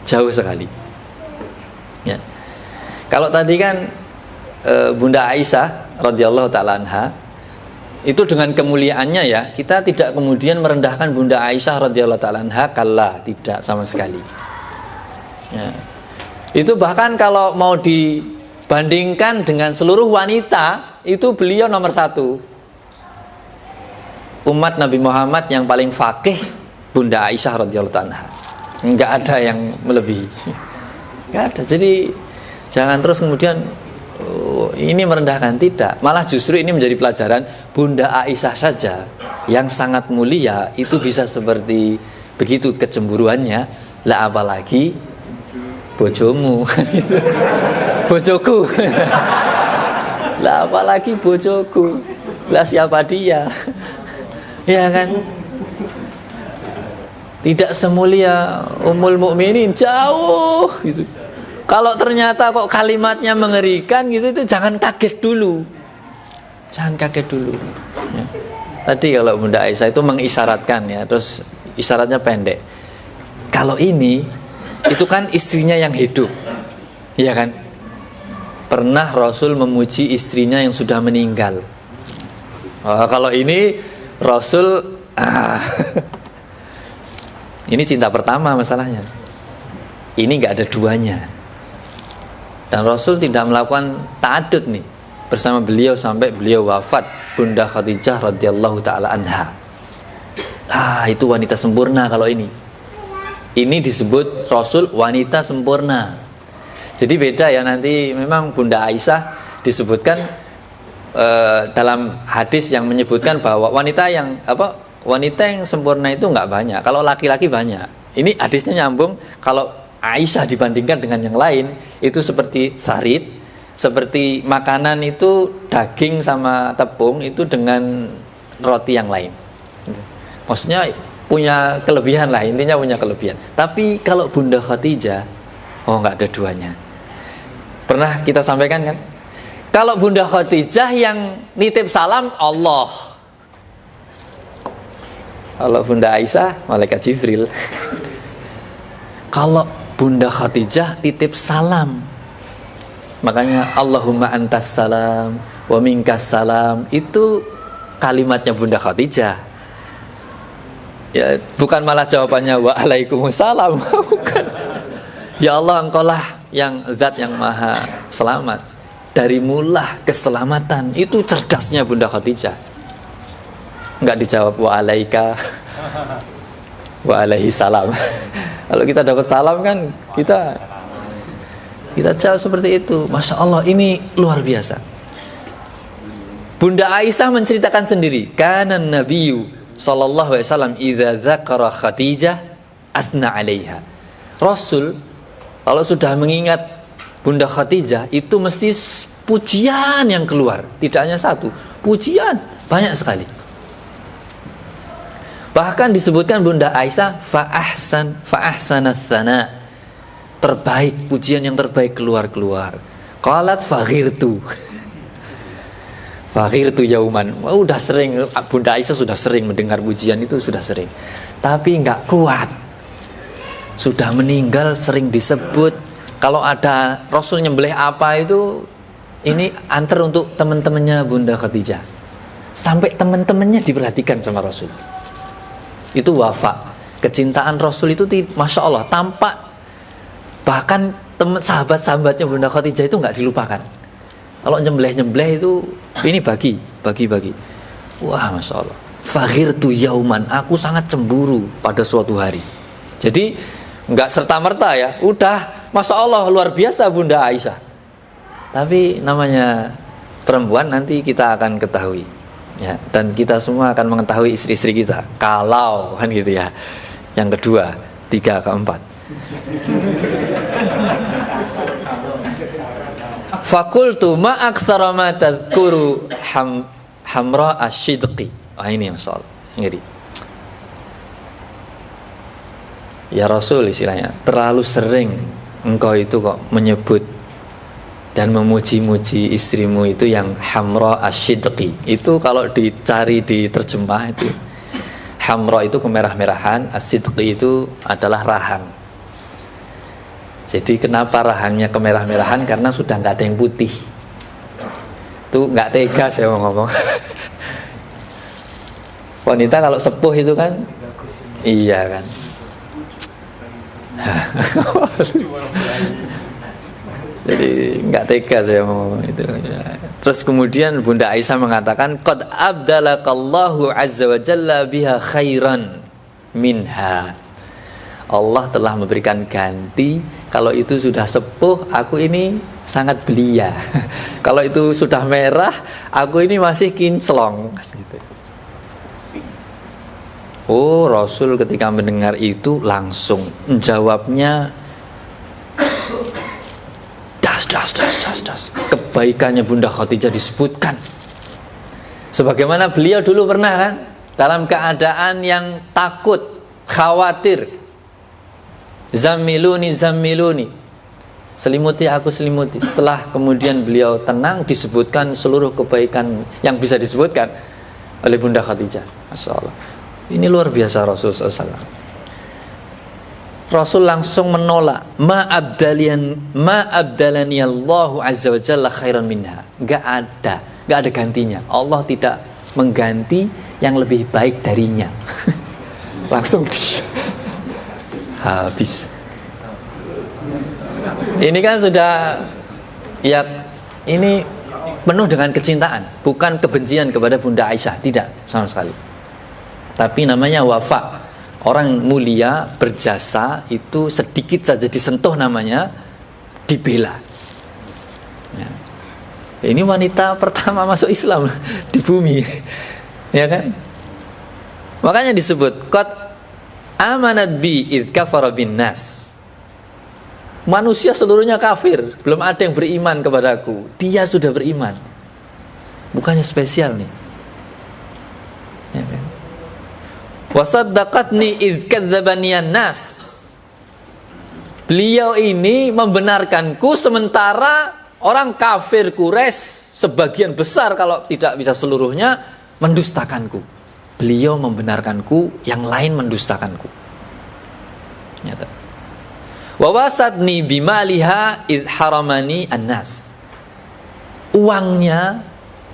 jauh sekali ya. Kalau tadi kan Bunda Aisyah radhiyallahu ta'ala anha itu dengan kemuliaannya ya, kita tidak kemudian merendahkan Bunda Aisyah radhiyallahu ta'ala anha, kalla, tidak sama sekali ya. Itu bahkan kalau mau dibandingkan dengan seluruh wanita, itu beliau nomor satu. Umat Nabi Muhammad yang paling faqih Bunda Aisyah radhiyallahu ta'ala anha, nggak ada yang melebihi, nggak ada. Jadi jangan terus kemudian ini merendahkan, tidak. Malah justru ini menjadi pelajaran. Bunda Aisyah saja yang sangat mulia itu bisa seperti begitu kecemburuannya, lah apalagi bojomu. bojoku. Lah apalagi bojoku. Lah siapa dia? Ya kan? Tidak semulia Ummul Mukminin, jauh gitu. Kalau ternyata kok kalimatnya mengerikan gitu, itu jangan kaget dulu. Jangan kaget dulu. Ya. Tadi kalau Bunda Aisyah itu mengisyaratkan ya, terus isyaratnya pendek. Kalau ini itu kan istrinya yang hidup, ya kan? Pernah Rasul memuji istrinya yang sudah meninggal. Kalau ini Rasul, ini cinta pertama masalahnya. Ini nggak ada duanya. Dan Rasul tidak melakukan ta'adud nih bersama beliau sampai beliau wafat, Bunda Khadijah radhiyallahu taala anha. Itu wanita sempurna kalau ini. Ini disebut Rasul wanita sempurna. Jadi beda ya, nanti memang Bunda Aisyah disebutkan dalam hadis yang menyebutkan bahwa wanita yang sempurna itu nggak banyak. Kalau laki-laki banyak. Ini hadisnya nyambung. Kalau Aisyah dibandingkan dengan yang lain itu seperti sarit, seperti makanan itu daging sama tepung itu dengan roti yang lain. Maksudnya punya kelebihan lah, intinya punya kelebihan. Tapi kalau Bunda Khadijah, nggak ada duanya. Pernah kita sampaikan kan? Kalau Bunda Khadijah yang nitip salam Allah. Kalau Bunda Aisyah malaikat Jibril. Kalau Bunda Khadijah titip salam, makanya Allahumma antas salam wa minkas salam, itu kalimatnya Bunda Khadijah. Ya, bukan malah jawabannya waalaikumsalam. Bukan. Ya Allah, engkaulah yang zat yang maha selamat, darimulah keselamatan. Itu cerdasnya Bunda Khadijah. Enggak dijawab waalaika waalaihi salam. Kalau kita dapat salam kan kita jawab seperti itu. Masya Allah, ini luar biasa. Bunda Aisyah menceritakan sendiri, kana Nabiyyu sallallahu alaihi wasallam idza dzakara Khadijah athna 'alaiha. Rasul kalau sudah mengingat Bunda Khadijah itu mesti pujian yang keluar, tidak hanya satu, pujian banyak sekali. Bahkan disebutkan Bunda Aisyah fa'ahsanats tsana, terbaik, pujian yang terbaik keluar. Qalat faghirtu yauman. Udah sering, Bunda Aisyah sudah sering mendengar pujian itu, sudah sering. Tapi enggak kuat. Sudah meninggal sering disebut. Kalau ada Rasul nyembelih apa itu, ini antar untuk teman-temannya Bunda Khadijah. Sampai teman-temannya diperhatikan sama Rasul. Itu wafa. Kecintaan Rasul itu Masya Allah tampak. Bahkan sahabat-sahabatnya Bunda Khadijah itu nggak dilupakan. Kalau nyembelih itu ini bagi. Wah, Masya Allah. Faghirtu yauman, aku sangat cemburu pada suatu hari. Jadi nggak serta-merta ya, udah Masya Allah luar biasa Bunda Aisyah. Tapi namanya perempuan nanti kita akan ketahui. Ya, dan kita semua akan mengetahui istri-istri kita. Kalau kan gitu ya. Yang kedua, 3, keempat. Fakultu ma aktsara ma tadhkuru hamra asyidqi. Ini masalah. Ngeri. Ya Rasul istilahnya, terlalu sering engkau itu kok menyebut dan memuji-muji istrimu itu yang hamra asyidqi. Itu kalau dicari di terjemah itu, hamra itu kemerah-merahan, asyidqi itu adalah rahang. Jadi kenapa rahangnya kemerah-merahan? Karena sudah nggak ada yang putih. Itu nggak tega saya mau ngomong. Wanita kalau sepuh itu kan, iya kan. Jadi nggak tega saya ngomong itu. Terus kemudian Bunda Aisyah mengatakan, qad abdalakallahu azza wa jalla biha khairan minha. Allah telah memberikan ganti. Kalau itu sudah sepuh, aku ini sangat belia. Kalau itu sudah merah, aku ini masih kinclong. Gitu. Oh, Rasul ketika mendengar itu langsung jawabnya das. Kebaikannya Bunda Khadijah disebutkan. Sebagaimana beliau dulu pernah kan, dalam keadaan yang takut, khawatir. Zammiluni, selimuti aku, selimuti. Setelah kemudian beliau tenang, disebutkan seluruh kebaikan yang bisa disebutkan oleh Bunda Khadijah. Masya Allah. Ini luar biasa Rasulullah SAW. Rasul langsung menolak, ma abdalani Allahu azza wa jalla khairan minha. Enggak ada gantinya. Allah tidak mengganti yang lebih baik darinya. Langsung habis. Ini kan sudah, ya, ini penuh dengan kecintaan, bukan kebencian kepada Bunda Aisyah, tidak sama sekali. Tapi namanya wafa. Orang mulia berjasa itu sedikit saja disentuh namanya dibela. Ya. Ini wanita pertama masuk Islam di bumi, ya kan? Makanya disebut qad amanat bi id kafara bin nas. Manusia seluruhnya kafir, belum ada yang beriman kepadaku. Dia sudah beriman. Bukannya spesial nih. Ya kan? Wasaddaqatni idz kadzdzabani an-nas. Beliau ini membenarkanku sementara orang kafir Quraisy sebagian besar kalau tidak bisa seluruhnya mendustakanku. Beliau membenarkanku, yang lain mendustakanku. Nyata. Wa wasadni bimaliha idz haramani an-nas. Uangnya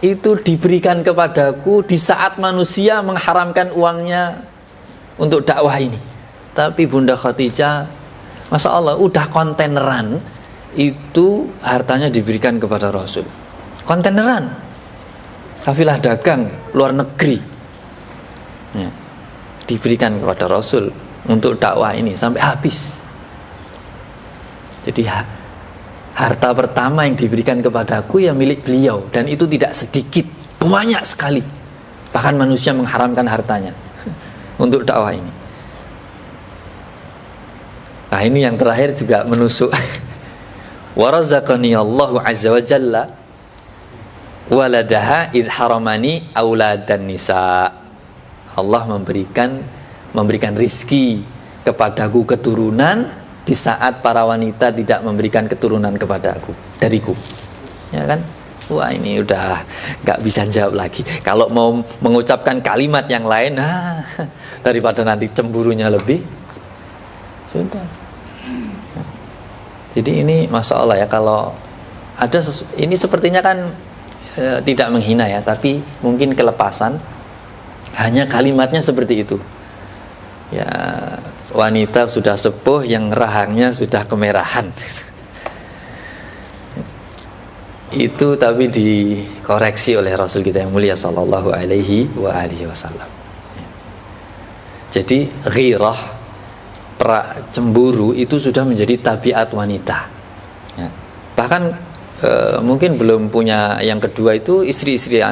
itu diberikan kepadaku di saat manusia mengharamkan uangnya untuk dakwah ini. Tapi Bunda Khadijah, Masya Allah, udah kontaineran itu hartanya diberikan kepada Rasul. Kontaineran, kafilah dagang luar negeri, ya, diberikan kepada Rasul untuk dakwah ini sampai habis. Jadi harta pertama yang diberikan kepadaku ya milik beliau, dan itu tidak sedikit, banyak sekali. Bahkan manusia mengharamkan hartanya untuk dakwah ini. Nah, ini yang terakhir juga menusuk. Wa razaqani Allahu azza wa jalla waladaha id haramani auladan nisa. Allah memberikan rizki kepadaku keturunan di saat para wanita tidak memberikan keturunan kepadaku, dariku. Ya kan? Wah, ini udah gak bisa jawab lagi. Kalau mau mengucapkan kalimat yang lain, daripada nanti cemburunya lebih, sudah. Jadi ini Masya Allah ya, kalau ada ini sepertinya kan tidak menghina ya, tapi mungkin kelepasan. Hanya kalimatnya seperti itu. Ya, wanita sudah sepuh yang rahangnya sudah kemerahan. Itu tapi dikoreksi oleh Rasul kita yang mulia sallallahu alaihi wa alihi wasallam. Jadi ghirah, cemburu itu sudah menjadi tabiat wanita. Ya. Bahkan mungkin belum punya yang kedua itu istri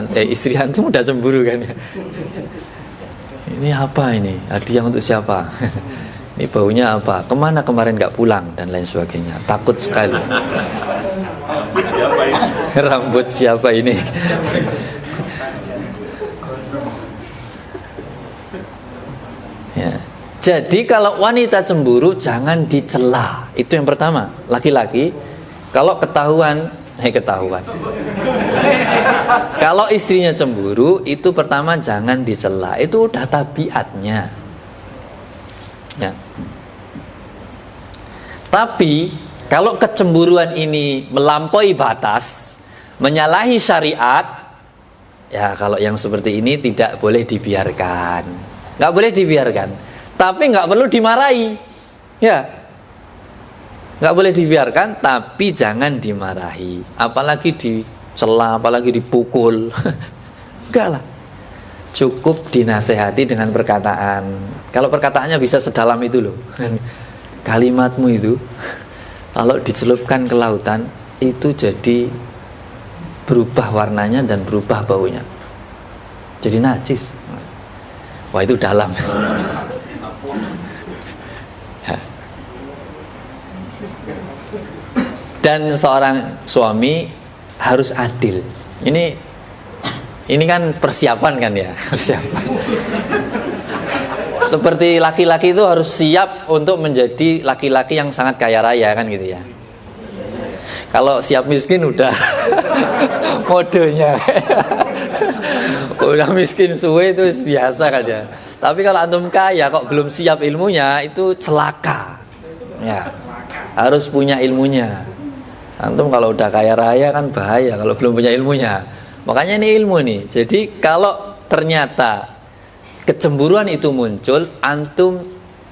antum udah cemburu kan ya. Ini apa ini? Hadiah untuk siapa? Ini baunya apa? Kemana kemarin gak pulang? Dan lain sebagainya. Takut sekali. Siapa ini? Rambut siapa ini? Ya. Jadi kalau wanita cemburu jangan dicela. Itu yang pertama. Laki-laki kalau ketahuan. Kalau istrinya cemburu, itu pertama jangan dicela. Itu udah tabiatnya. Ya. Tapi kalau kecemburuan ini melampaui batas, menyalahi syariat, ya kalau yang seperti ini tidak boleh dibiarkan. Nggak boleh dibiarkan. Tapi nggak perlu dimarahi. Ya. Nggak boleh dibiarkan, tapi jangan dimarahi. Apalagi dicela, apalagi dipukul. Enggak lah. Cukup dinasehati dengan perkataan. Kalau perkataannya bisa sedalam itu loh. Kalimatmu itu kalau dicelupkan ke lautan, itu jadi berubah warnanya dan berubah baunya. Jadi najis. Wah, itu dalam. Dan seorang suami harus adil. Ini kan persiapan kan ya, persiapan. Seperti laki-laki itu harus siap untuk menjadi laki-laki yang sangat kaya raya kan gitu ya. Kalau siap miskin udah modenya. Udah miskin suwe itu biasa kan ya. Tapi kalau antum kaya kok belum siap ilmunya, itu celaka. Ya. Harus punya ilmunya. Antum kalau udah kaya raya kan bahaya kalau belum punya ilmunya. Makanya ini ilmu nih. Jadi kalau ternyata kecemburuan itu muncul, antum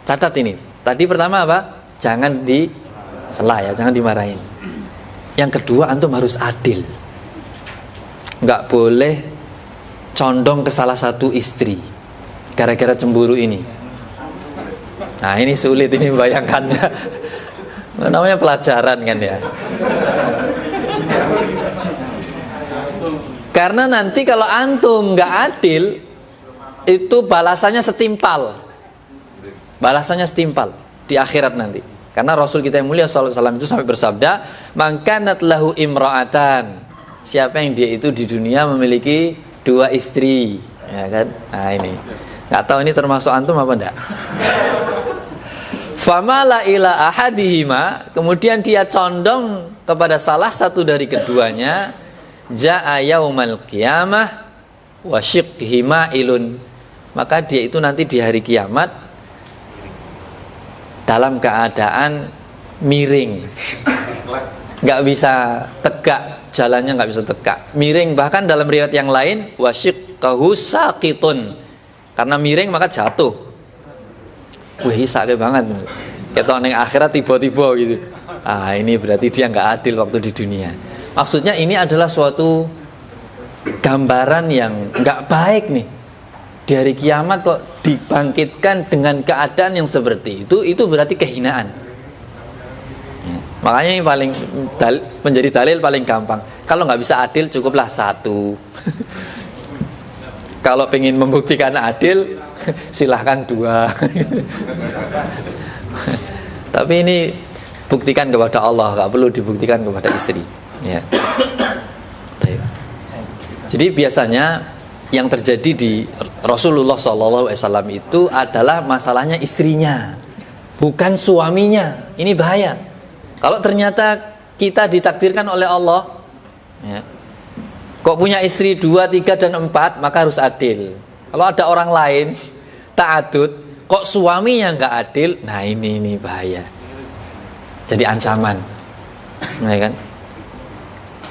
catat ini. Tadi pertama apa? Jangan disela ya, jangan dimarahin. Yang kedua, antum harus adil. Nggak boleh condong ke salah satu istri gara-gara cemburu ini. Nah ini sulit ini membayangkannya. Namanya pelajaran kan ya. Karena nanti kalau antum nggak adil, itu balasannya setimpal. Balasannya setimpal di akhirat nanti. Karena Rasul kita yang mulia sallallahu alaihi wasallam itu sampai bersabda, "Man kanat lahu imra'atan." Siapa yang dia itu di dunia memiliki 2 istri, ya kan? Nah ini. Enggak tahu ini termasuk antum apa enggak? Famala ila ahadihima, kemudian dia condong kepada salah satu dari keduanya, jaa yaumal qiyamah wa shiqhima ilun. Maka dia itu nanti di hari kiamat dalam keadaan miring, nggak bisa tegak, jalannya nggak bisa tegak, miring. Bahkan dalam riwayat yang lain, wasyiqqahu saqitun, karena miring maka jatuh. Wih, sakit banget. Kita neng akhirat tiba-tiba gitu. Ah, ini berarti dia nggak adil waktu di dunia. Maksudnya ini adalah suatu gambaran yang nggak baik nih. Di hari kiamat kok dibangkitkan dengan keadaan yang seperti itu berarti kehinaan. Ya, makanya ini paling menjadi dalil paling gampang. Kalau nggak bisa adil cukuplah 1. Kalau pengen membuktikan adil silahkan 2. Tapi ini buktikan kepada Allah, nggak perlu dibuktikan kepada istri. Ya. Jadi biasanya yang terjadi di Rasulullah SAW itu adalah masalahnya istrinya, bukan suaminya. Ini bahaya. Kalau ternyata kita ditakdirkan oleh Allah, ya, kok punya istri 2, 3, dan 4, maka harus adil. Kalau ada orang lain ta'adud, kok suaminya nggak adil, nah ini bahaya. Jadi ancaman, nah, kan?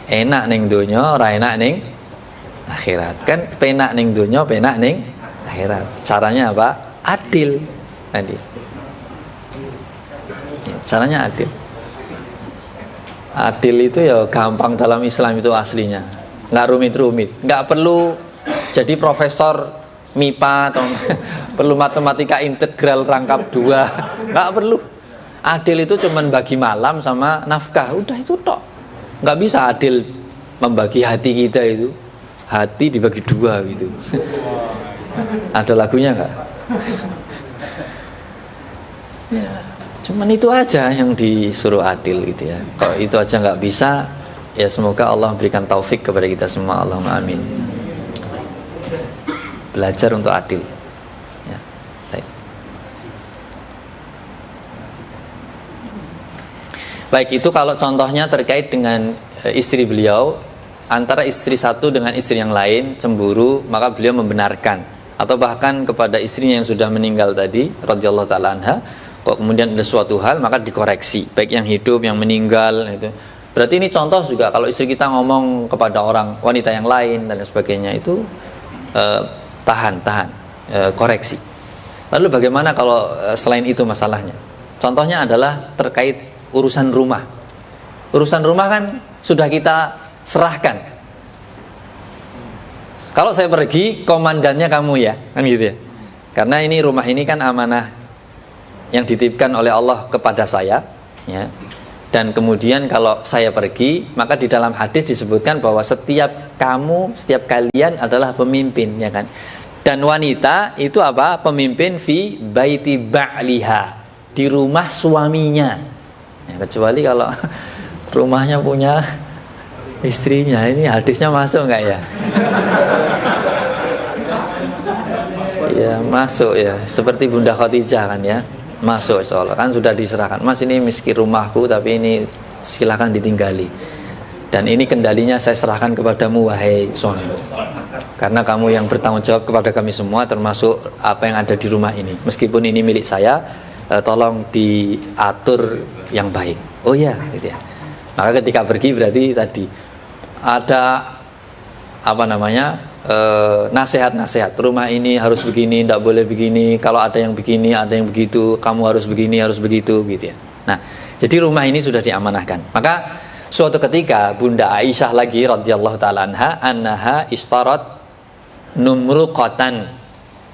Enak ning donya, ora enak ning akhirat. Kan penak ning dunya, penak ning akhirat. Caranya apa? Adil tadi. Ya, caranya adil. Adil itu ya gampang dalam Islam itu aslinya. Nggak rumit-rumit. Nggak perlu jadi profesor MIPA atau perlu matematika integral rangkap 2. Nggak perlu. Adil itu cuman bagi malam sama nafkah. Udah itu tok. Nggak bisa adil membagi hati kita itu. Hati dibagi 2 gitu. Ada lagunya nggak? Ya, cuman itu aja yang disuruh adil gitu ya. Kalau itu aja nggak bisa, ya semoga Allah berikan taufik kepada kita semua. Allahumma amin. Belajar untuk adil. Ya, baik itu kalau contohnya terkait dengan istri beliau. Antara istri satu dengan istri yang lain cemburu, maka beliau membenarkan. Atau bahkan kepada istrinya yang sudah meninggal tadi radhiyallahu ta'ala anha, kok kemudian ada suatu hal maka dikoreksi, baik yang hidup, yang meninggal itu. Berarti ini contoh juga kalau istri kita ngomong kepada orang wanita yang lain dan sebagainya itu koreksi. Lalu bagaimana kalau selain itu masalahnya? Contohnya adalah terkait urusan rumah. Urusan rumah kan sudah kita serahkan. Kalau saya pergi, komandannya kamu ya, kan gitu ya. Karena ini rumah ini kan amanah yang dititipkan oleh Allah kepada saya, ya. Dan kemudian kalau saya pergi, maka di dalam hadis disebutkan bahwa setiap kalian adalah pemimpin, ya kan. Dan wanita itu apa? Pemimpin fi baiti ba'liha, di rumah suaminya. Ya, kecuali kalau rumahnya punya istrinya. Ini hadisnya masuk nggak ya? Ya masuk ya, seperti Bunda Khadijah kan ya, masuk soalnya kan sudah diserahkan. Mas, ini miskin rumahku tapi ini silakan ditinggali. Dan ini kendalinya saya serahkan kepadamu wahai suami. Karena kamu yang bertanggung jawab kepada kami semua, termasuk apa yang ada di rumah ini. Meskipun ini milik saya, tolong diatur yang baik. Oh ya, gitu ya. Maka ketika pergi berarti tadi ada apa namanya nasihat-nasihat. Rumah ini harus begini, tidak boleh begini. Kalau ada yang begini, ada yang begitu. Kamu harus begini, harus begitu, gitu ya. Nah, jadi rumah ini sudah diamanahkan. Maka suatu ketika Bunda Aisyah lagi radhiyallahu taala anha istarat numruqatan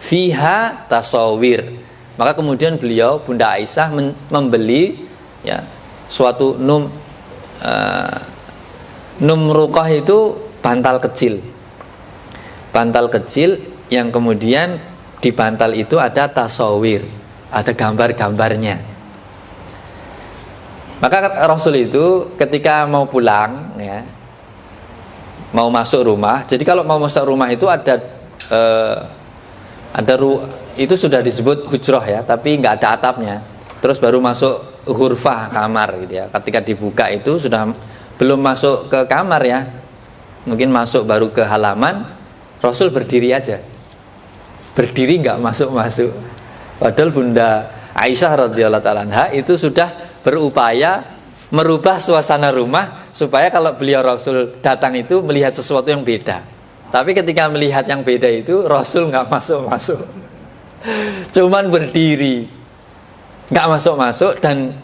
fiha tasawir. Maka kemudian beliau Bunda Aisyah membeli ya suatu numruqah itu bantal kecil. Bantal kecil yang kemudian di bantal itu ada tasawir, ada gambar-gambarnya. Maka Rasul itu ketika mau pulang ya, mau masuk rumah. Jadi kalau mau masuk rumah itu itu sudah disebut hujrah ya, tapi nggak ada atapnya. Terus baru masuk ghurfah kamar gitu ya. Ketika dibuka itu sudah belum masuk ke kamar ya, mungkin masuk baru ke halaman. Rasul berdiri aja, berdiri nggak masuk. Padahal Bunda Aisyah radhiyallahu taala anha itu sudah berupaya merubah suasana rumah supaya kalau beliau Rasul datang itu melihat sesuatu yang beda. Tapi ketika melihat yang beda itu Rasul nggak masuk, cuman berdiri, nggak masuk. Dan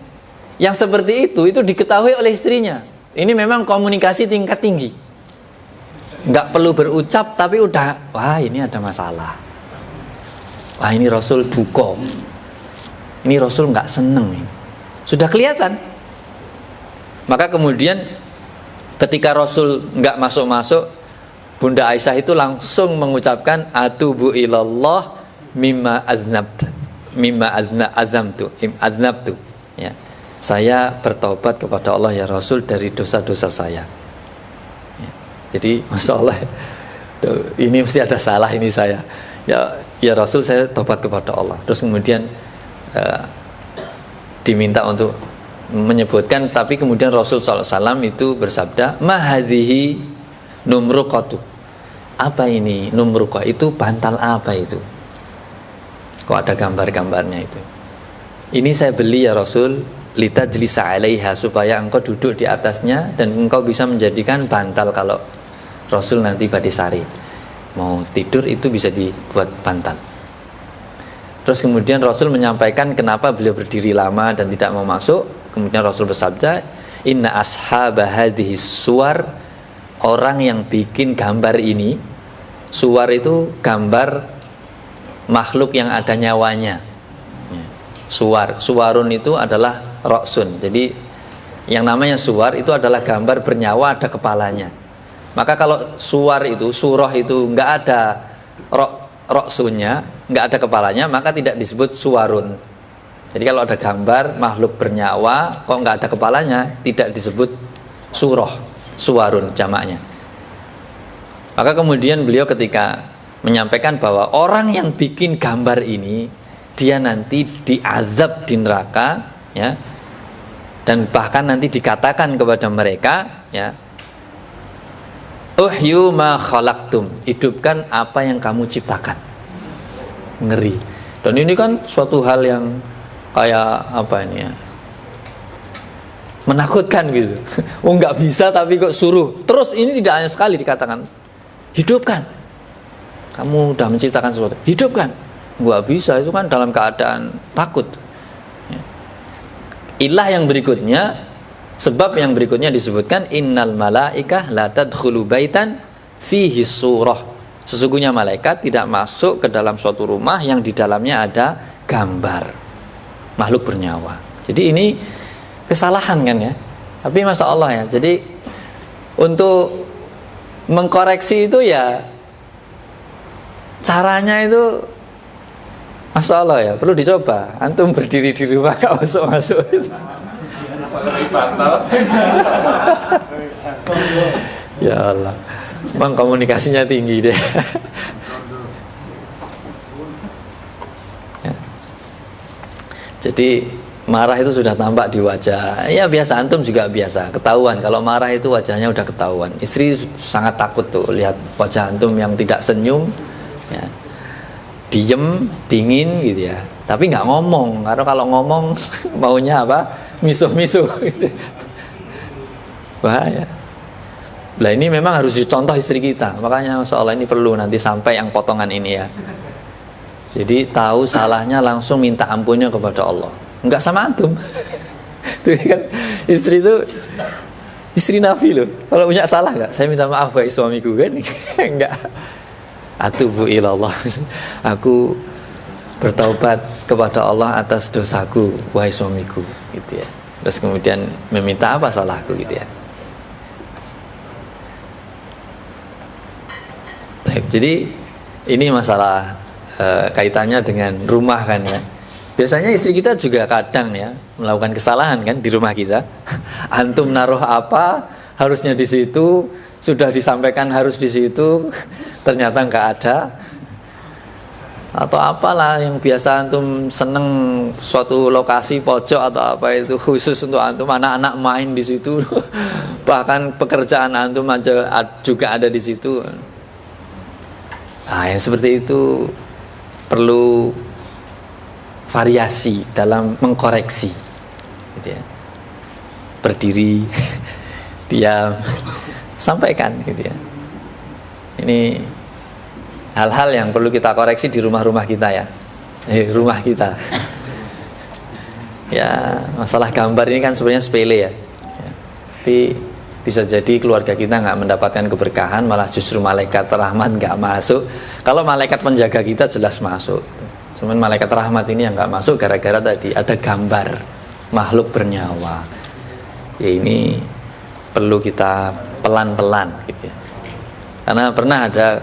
yang seperti itu diketahui oleh istrinya. Ini memang komunikasi tingkat tinggi, nggak perlu berucap tapi udah, wah ini ada masalah, wah ini Rasul duka, ini Rasul nggak seneng, sudah kelihatan. Maka kemudian ketika Rasul nggak masuk, Bunda Aisyah itu langsung mengucapkan atubu ilallah mimma aznabtu ya, saya bertobat kepada Allah ya Rasul dari dosa-dosa saya ya. Jadi Masya Allah, ini mesti ada salah ini saya ya Rasul, saya tobat kepada Allah. Terus kemudian diminta untuk menyebutkan, tapi kemudian Rasul SAW itu bersabda mahadhihi numruqatu. Apa ini numruqah? Itu bantal apa itu? Kok ada gambar-gambarnya itu? Ini saya beli ya Rasul, litajlisa 'alaiha, supaya engkau duduk di atasnya dan engkau bisa menjadikan bantal kalau Rasul nanti badisari mau tidur itu bisa dibuat bantal. Terus kemudian Rasul menyampaikan kenapa beliau berdiri lama dan tidak mau masuk. Kemudian Rasul bersabda, inna ashaba hadhihi suwar, orang yang bikin gambar ini, suwar itu gambar makhluk yang ada nyawanya. Suwarun itu adalah roksun. Jadi yang namanya suwar itu adalah gambar bernyawa, ada kepalanya. Maka kalau suwar itu, surah itu nggak ada roksunnya, nggak ada kepalanya, maka tidak disebut suwarun. Jadi kalau ada gambar makhluk bernyawa kok nggak ada kepalanya, tidak disebut surah, suwarun jamaknya. Maka kemudian beliau ketika menyampaikan bahwa orang yang bikin gambar ini dia nanti diazab di neraka ya, dan bahkan nanti dikatakan kepada mereka ya, uhyu ma khalaqtum, hidupkan apa yang kamu ciptakan. Ngeri. Dan ini kan suatu hal yang kayak apa ini ya, menakutkan gitu. Oh nggak bisa tapi kok suruh. Terus ini tidak hanya sekali dikatakan hidupkan, kamu udah menciptakan sesuatu, hidupkan. Nggak bisa, itu kan dalam keadaan takut ya. Ilah yang berikutnya, sebab yang berikutnya disebutkan innal malaikah la tadkhulu baitan fihi surah, sesungguhnya malaikat tidak masuk ke dalam suatu rumah yang di dalamnya ada gambar makhluk bernyawa. Jadi ini kesalahan kan ya, tapi Masya Allah ya. Jadi untuk mengkoreksi itu ya caranya itu Masya Allah ya, perlu dicoba. Antum berdiri di rumah gak masuk Ya Allah, emang komunikasinya tinggi deh. Ya. Jadi marah itu sudah tampak di wajah. Ya biasa, antum juga biasa, ketahuan kalau marah itu wajahnya udah ketahuan. Istri sangat takut tuh lihat wajah antum yang tidak senyum, ya. Diem, dingin gitu ya. Tapi nggak ngomong, karena kalau ngomong maunya apa? Misuh-misuh. Bahaya. Lah ini memang harus dicontoh istri kita. Makanya Masya Allah ini perlu nanti sampai yang potongan ini ya. Jadi tahu salahnya langsung minta ampunnya kepada Allah. Enggak sama antum. Tuh kan istri itu istri Nabi loh. Kalau punya salah enggak? Saya minta maaf wahai suamiku kan. Enggak. Atubu ilallah. Aku bertaubat kepada Allah atas dosaku wahai suamiku gitu ya. Terus kemudian meminta apa salahku gitu ya. Jadi ini masalah kaitannya dengan rumah kan ya. Biasanya istri kita juga kadang ya melakukan kesalahan kan di rumah kita. Antum naruh apa harusnya di situ, sudah disampaikan harus di situ, ternyata nggak ada. Atau apalah yang biasa antum seneng suatu lokasi pojok atau apa itu khusus untuk antum, anak-anak main di situ. Bahkan pekerjaan antum aja juga ada di situ. Nah, yang seperti itu perlu variasi dalam mengkoreksi, gitu ya. Berdiri, diam, sampaikan, gitu ya. Ini hal-hal yang perlu kita koreksi di rumah-rumah kita ya, rumah kita. Ya, masalah gambar ini kan sebenarnya sepele ya. Tapi bisa jadi keluarga kita nggak mendapatkan keberkahan, malah justru malaikat rahmat nggak masuk. Kalau malaikat penjaga kita jelas masuk. Cuman malaikat rahmat ini yang nggak masuk gara-gara tadi ada gambar makhluk bernyawa. Ya ini perlu kita pelan-pelan gitu ya. Karena pernah ada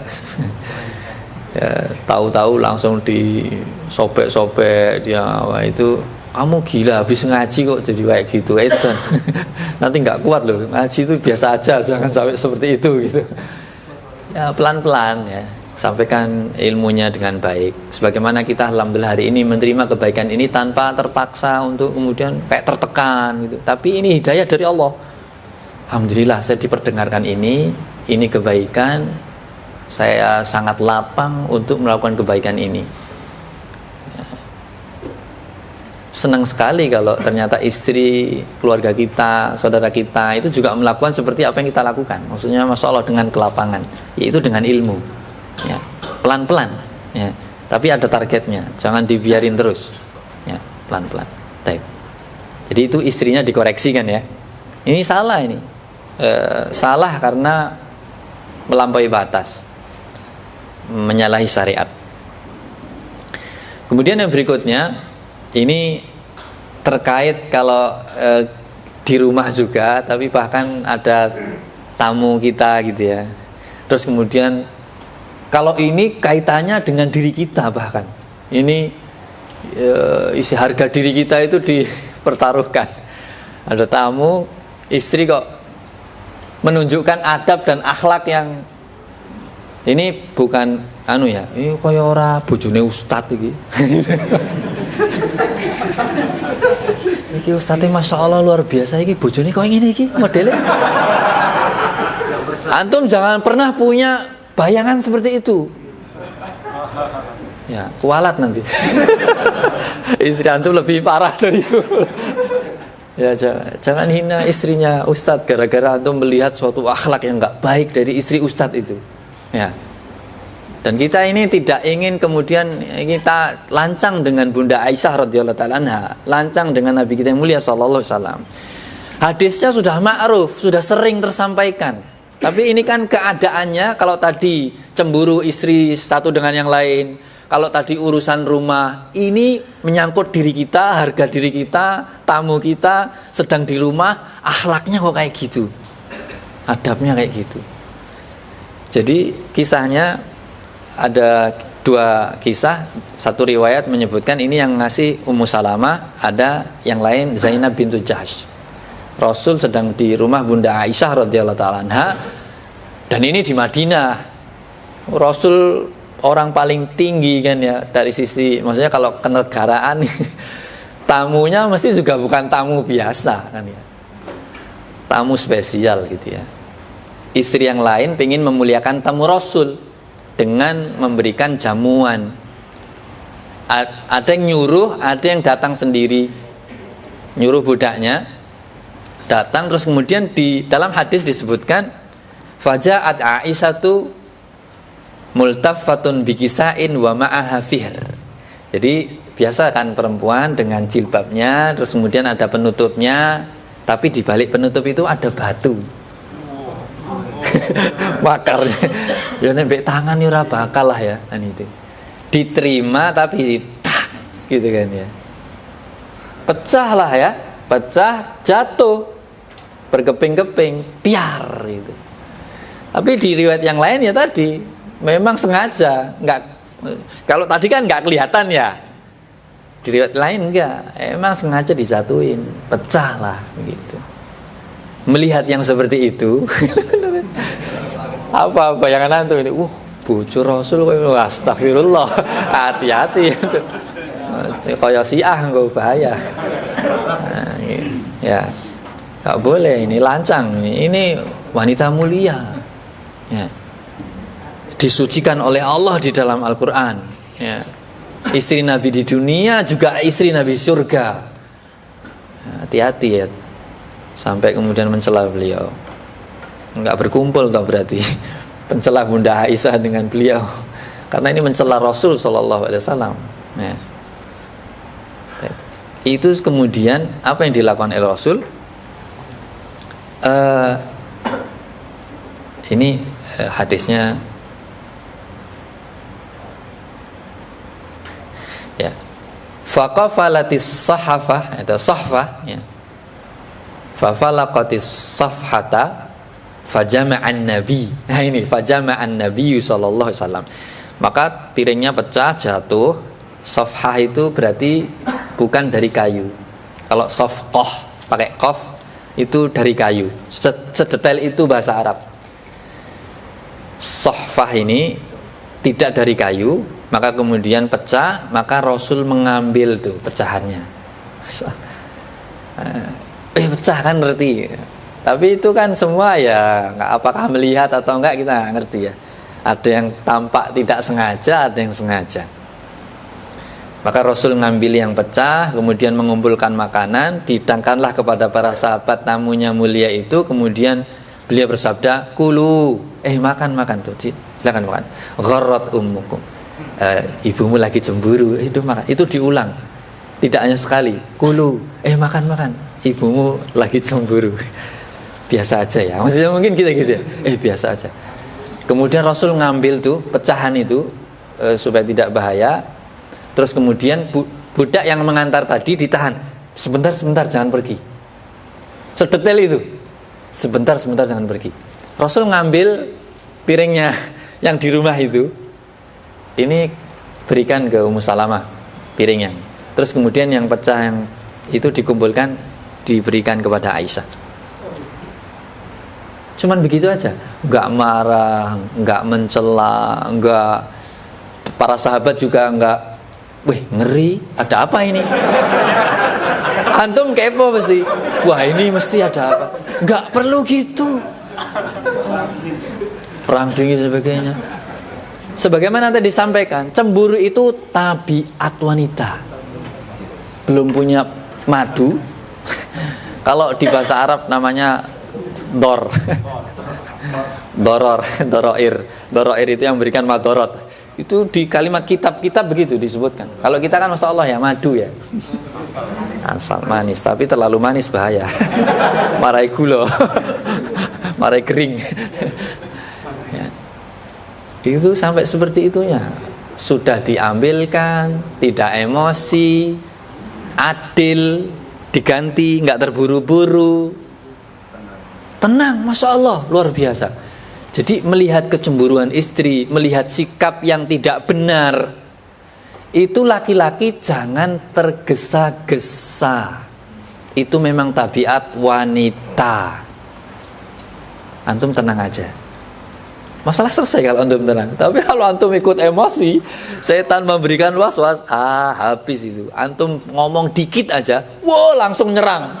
ya, tahu-tahu langsung disobek-sobek dia itu. Kamu gila, habis ngaji kok jadi kayak gitu. Itu kan nanti nggak kuat loh. Ngaji itu biasa aja, jangan sampai seperti itu gitu. Ya pelan-pelan ya, sampaikan ilmunya dengan baik. Sebagaimana kita alhamdulillah hari ini menerima kebaikan ini tanpa terpaksa untuk kemudian kayak tertekan gitu. Tapi ini hidayah dari Allah. Alhamdulillah saya diperdengarkan ini kebaikan. Saya sangat lapang untuk melakukan kebaikan ini. Senang sekali kalau ternyata istri, keluarga kita, saudara kita itu juga melakukan seperti apa yang kita lakukan. Maksudnya Masya Allah dengan kelapangan, yaitu dengan ilmu ya. Pelan-pelan ya. Tapi ada targetnya, jangan dibiarin terus ya, pelan-pelan. Jadi itu istrinya dikoreksi kan ya. Ini salah ini, salah karena melampaui batas, menyalahi syariat. Kemudian yang berikutnya ini terkait kalau di rumah juga, tapi bahkan ada tamu kita gitu ya. Terus kemudian kalau ini kaitannya dengan diri kita, bahkan ini isi harga diri kita itu dipertaruhkan. Ada tamu, istri kok menunjukkan adab dan akhlak yang ini bukan anu ya, ini kaya ora bojone ustad iki. Iki ustadnya Masya Allah luar biasa, iki bojone kok ngene iki modelnya. Antum jangan pernah punya bayangan seperti itu. Ya, kualat nanti. Istri antum lebih parah dari itu. Ya, jangan hina istrinya ustadz gara-gara antum melihat suatu akhlak yang enggak baik dari istri ustadz itu. Ya. Dan kita ini tidak ingin kemudian kita lancang dengan Bunda Aisyah radhiyallahu taala anha, lancang dengan Nabi kita yang mulia sallallahu alaihi wasallam. Hadisnya sudah ma'ruf, sudah sering tersampaikan. Tapi ini kan keadaannya, kalau tadi cemburu istri satu dengan yang lain, kalau tadi urusan rumah, ini menyangkut diri kita, harga diri kita, tamu kita sedang di rumah, akhlaknya kok kayak gitu, adabnya kayak gitu. Jadi kisahnya ada dua kisah, satu riwayat menyebutkan ini yang ngasih Ummu Salamah, ada yang lain Zainab bintu Jahsy. Rasul sedang di rumah Bunda Aisyah radhiyallahu taala anha, dan ini di Madinah. Rasul orang paling tinggi kan ya dari sisi, maksudnya kalau kenegaraan tamunya mesti juga bukan tamu biasa kan ya, tamu spesial gitu ya. Istri yang lain ingin memuliakan tamu Rasul dengan memberikan jamuan. Ada yang nyuruh, ada yang datang sendiri, nyuruh budaknya datang. Terus kemudian di dalam hadis disebutkan faja'at Aisyatu multaffatun bikisain wa ma'aha fihr. Jadi biasa kan perempuan dengan jilbabnya, terus kemudian ada penutupnya, tapi di balik penutup itu ada batu. Makarnya ya nembek tangan ya ora bakal lah ya kan itu. Diterima tapi tak gitu kan ya. Pecah lah ya, pecah, jatuh berkeping-keping, piar itu. Tapi di riwayat yang lain ya tadi memang sengaja, enggak, kalau tadi kan enggak kelihatan ya. Di riwayat lain enggak, emang sengaja dijatuhin, pecah lah begitu. Melihat yang seperti itu apa bayangan antum ini? Bojo Rasul, astagfirullah, hati-hati kaya Syiah enggak bahaya. Nah, ya enggak boleh, ini lancang, ini wanita mulia ya, disucikan oleh Allah di dalam Al-Quran ya. Istri Nabi di dunia juga istri Nabi surga. Hati-hati ya, sampai kemudian mencela beliau. Enggak berkumpul toh berarti pencela Bunda Aisyah dengan beliau, karena ini mencela Rasul Shallallahu Alaihi Wasallam ya. Itu kemudian apa yang dilakukan oleh Rasul? Ini hadisnya ya. Faqafalatis sahafah, ada sahfah ya. Fafalaqatis safhata fajama'an nabi. Nah ini fajama'an nabi sallallahu alaihi wasallam. Maka piringnya pecah, jatuh. Safhah itu berarti bukan dari kayu. Kalau safqah pakai qaf itu dari kayu. Sedetail itu bahasa Arab. Sahfah ini tidak dari kayu, maka kemudian pecah, maka Rasul mengambil tuh pecahannya. Pecah kan ngerti. Tapi itu kan semua ya, apakah melihat atau enggak kita ngerti ya. Ada yang tampak tidak sengaja, ada yang sengaja. Maka Rasul ngambil yang pecah, kemudian mengumpulkan makanan, dihidangkanlah kepada para sahabat tamunya mulia itu, kemudian beliau bersabda, kulu, makan tuh, silakan makan. Gharrat ummukum, ibumu lagi cemburu, itu makan. Itu diulang, tidak hanya sekali. Kulu, makan, ibumu lagi cemburu. Biasa aja ya, maksudnya mungkin kita gitu ya, biasa aja. Kemudian Rasul ngambil tuh pecahan itu supaya tidak bahaya. Terus kemudian budak yang mengantar tadi ditahan. Sebentar jangan pergi. Sedetail itu. Sebentar jangan pergi. Rasul ngambil piringnya yang di rumah itu. Ini berikan ke Ummu Salamah piringnya. Terus kemudian yang pecah yang itu dikumpulkan, diberikan kepada Aisyah. Cuman begitu aja. Enggak marah, enggak mencela, enggak, para sahabat juga enggak, wih ngeri, ada apa ini? Antum kepo mesti, wah ini mesti ada apa? Enggak perlu gitu. Perang dingin sebagainya. Sebagaimana tadi disampaikan, cemburu itu tabiat wanita. Belum punya madu. Kalau di bahasa Arab namanya doroir itu yang memberikan madorot. Itu di kalimat kitab-kitab begitu disebutkan. Kalau kita kan masya Allah ya madu ya, asal manis, tapi terlalu manis bahaya. Marai gula, marai kering. Ya. Itu sampai seperti itunya. Sudah diambilkan, tidak emosi, adil, diganti, nggak terburu-buru, tenang, masya Allah, luar biasa. Jadi melihat kecemburuan istri, melihat sikap yang tidak benar, itu laki-laki jangan tergesa-gesa. itu memang tabiat wanita. Antum tenang aja. Masalah selesai kalau antum tenang. Tapi kalau antum ikut emosi, setan memberikan was-was, habis itu. Antum ngomong dikit aja, langsung nyerang.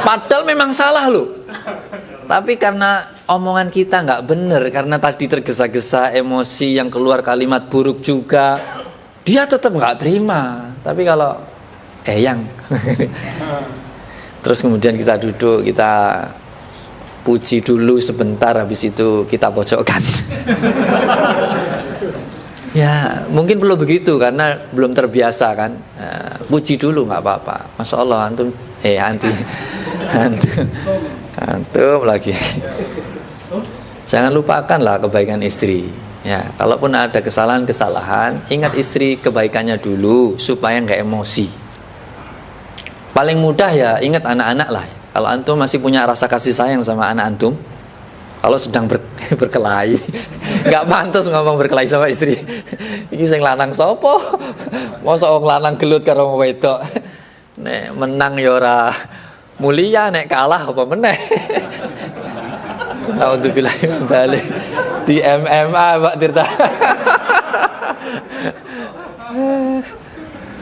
Padahal memang salah loh. Tapi karena omongan kita nggak bener, karena tadi tergesa-gesa emosi yang keluar kalimat buruk juga, dia tetap nggak terima. Tapi kalau yang terus kemudian kita duduk, kita puji dulu sebentar, habis itu kita pojokkan. Ya mungkin perlu begitu karena belum terbiasa kan. Puji dulu nggak apa-apa. Masya Allah antum antum lagi. Jangan lupakanlah kebaikan istri. Ya, kalaupun ada kesalahan-kesalahan, ingat istri kebaikannya dulu supaya nggak emosi. Paling mudah ya ingat anak-anak lah. Kalau antum masih punya rasa kasih sayang sama anak antum, kalau sedang berkelahi, nggak pantas ngomong berkelahi sama istri. Iki sing lanang sopo? Mosok wong lanang gelut karo wong wedok. Nek menang ya ora mulia, nek kalah apa meneh. Alhamdulillah balik di MMA Pak Tirta.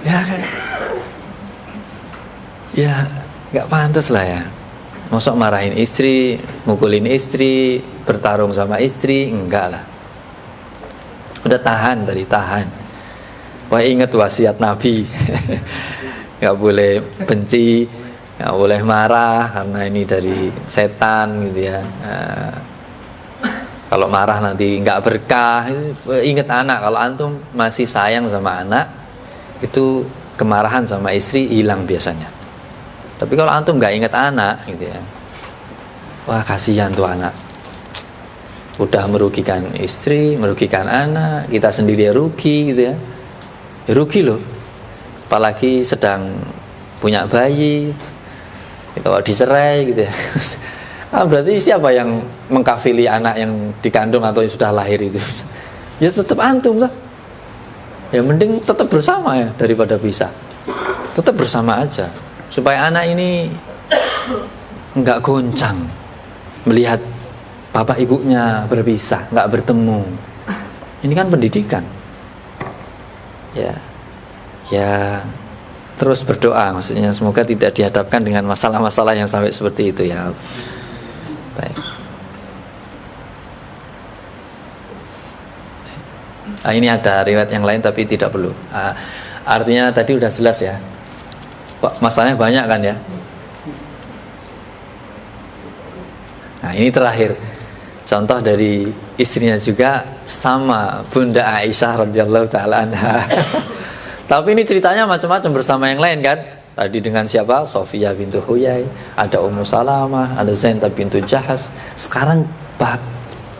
Ya kan? Ya nggak pantas lah ya. Mosok marahin istri, mukulin istri, bertarung sama istri, enggak lah. Udah tahan tadi, tahan. Wah ingat wasiat Nabi. Nggak boleh benci, nggak boleh marah karena ini dari setan gitu ya. Kalau marah nanti nggak berkah. Ingat anak, kalau antum masih sayang sama anak, itu kemarahan sama istri hilang biasanya. Tapi kalau antum nggak ingat anak gitu ya, wah kasihan tuh anak, udah merugikan istri, merugikan anak, kita sendiri rugi gitu ya, rugi loh. Apalagi sedang punya bayi, kalau dicerai gitu ya. Berarti siapa yang mengkafili anak yang dikandung atau yang sudah lahir itu? Ya tetap antum lah. Ya mending tetap bersama ya daripada pisah. Tetap bersama aja. Supaya anak ini nggak goncang melihat bapak ibunya berpisah, nggak bertemu. Ini kan pendidikan. Ya terus berdoa, maksudnya semoga tidak dihadapkan dengan masalah-masalah yang sampai seperti itu ya. Baik. Ini ada riwayat yang lain tapi tidak perlu. Artinya tadi udah jelas ya. Masalahnya banyak kan ya. Nah ini terakhir, contoh dari istrinya juga sama Bunda Aisyah radhiyallahu taala anha. Tapi ini ceritanya macam-macam bersama yang lain kan. Tadi dengan siapa? Sofiyah bintu Huyai, ada Ummu Salamah, ada Zainab bintu Jahas. Sekarang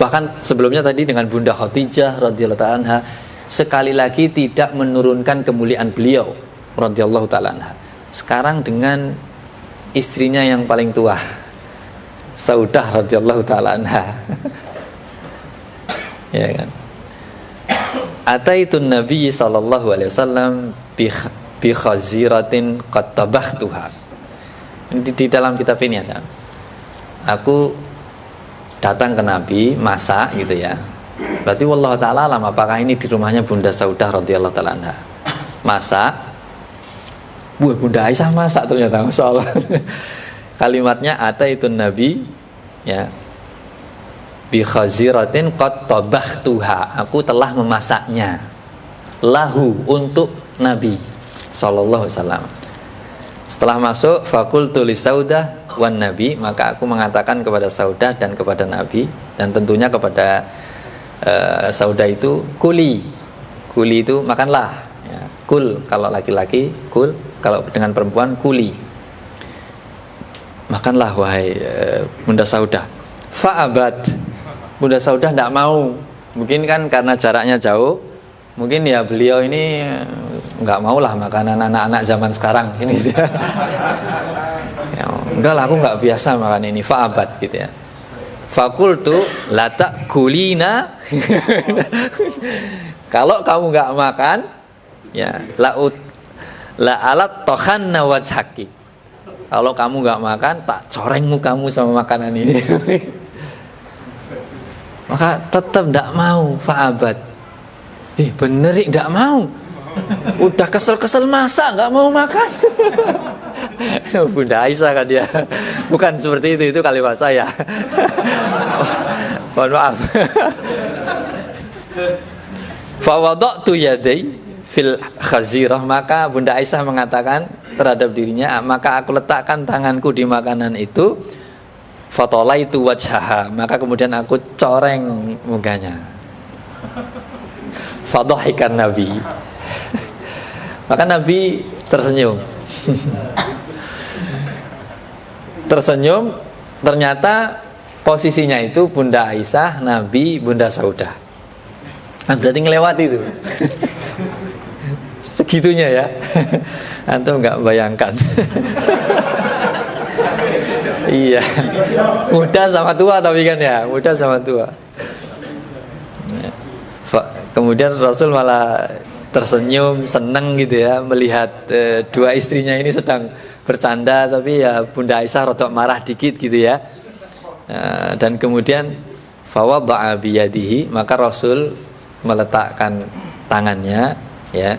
bahkan sebelumnya tadi dengan Bunda Khadijah radhiyallahu taala anha, sekali lagi tidak menurunkan kemuliaan beliau radhiyallahu taala anha. Sekarang dengan istrinya yang paling tua, Saudah radhiyallahu taala anha. Ya kan? Ataitun Nabi sallallahu alaihi wasallam bi khaziratin qad tabakhtuha. Di dalam kitab ini ada. Aku datang ke Nabi, masak gitu ya. Berarti wallahu taala alam apakah ini di rumahnya Bunda Saudah radhiyallahu taala anha. Masak. Bunda Aisyah masak ternyata, Masya Allah. Kalimatnya ataitun Nabi ya bi khaziratin qad tabakhtuha, aku telah memasaknya lahu untuk Nabi sallallahu alaihi wasallam. Setelah masuk fakultu li Saudah wan Nabi, maka aku mengatakan kepada Saudah dan kepada Nabi, dan tentunya kepada Saudah itu kuli itu makanlah ya. Kul kalau laki-laki, kul kalau dengan perempuan kuli. Makanlah wahai Bunda Saudah. Fa'abad. Bunda Saudah tidak mau. Mungkin kan karena jaraknya jauh. Mungkin ya beliau ini nggak mau lah makanan anak-anak zaman sekarang ini. Ya, enggak lah, aku nggak biasa makan ini. Fa'abad gitu ya. Fakultu lata kulina. Kalau kamu nggak makan, ya la alat tohanna wajhaki, kalau kamu nggak makan tak coreng mukamu sama makanan ini. Maka tetap tidak mau, fa'abat. Bener tidak mau. Udah kesel-kesel masa nggak mau makan. Bunda Aisyah kan dia. Bukan seperti itu kalimat saya. Mohon maaf. Fawadatu yadai fil khazirah, maka Bunda Aisyah mengatakan terhadap dirinya, maka aku letakkan tanganku di makanan itu, fatolaitu wajhaha, maka kemudian aku coreng mukanya. Fadhahikan Nabi. Maka Nabi tersenyum. Tersenyum, ternyata posisinya itu Bunda Aisyah, Nabi, Bunda Saudah. Berarti ngelewati itu. Segitunya ya. Antum nggak bayangkan. Iya. Muda sama tua tapi kan ya, muda sama tua. Kemudian Rasul malah tersenyum, seneng gitu ya melihat dua istrinya ini sedang bercanda, tapi ya Bunda Aisyah rodok marah dikit gitu ya. Dan kemudian fawadha'a biyadihi, maka Rasul meletakkan tangannya ya.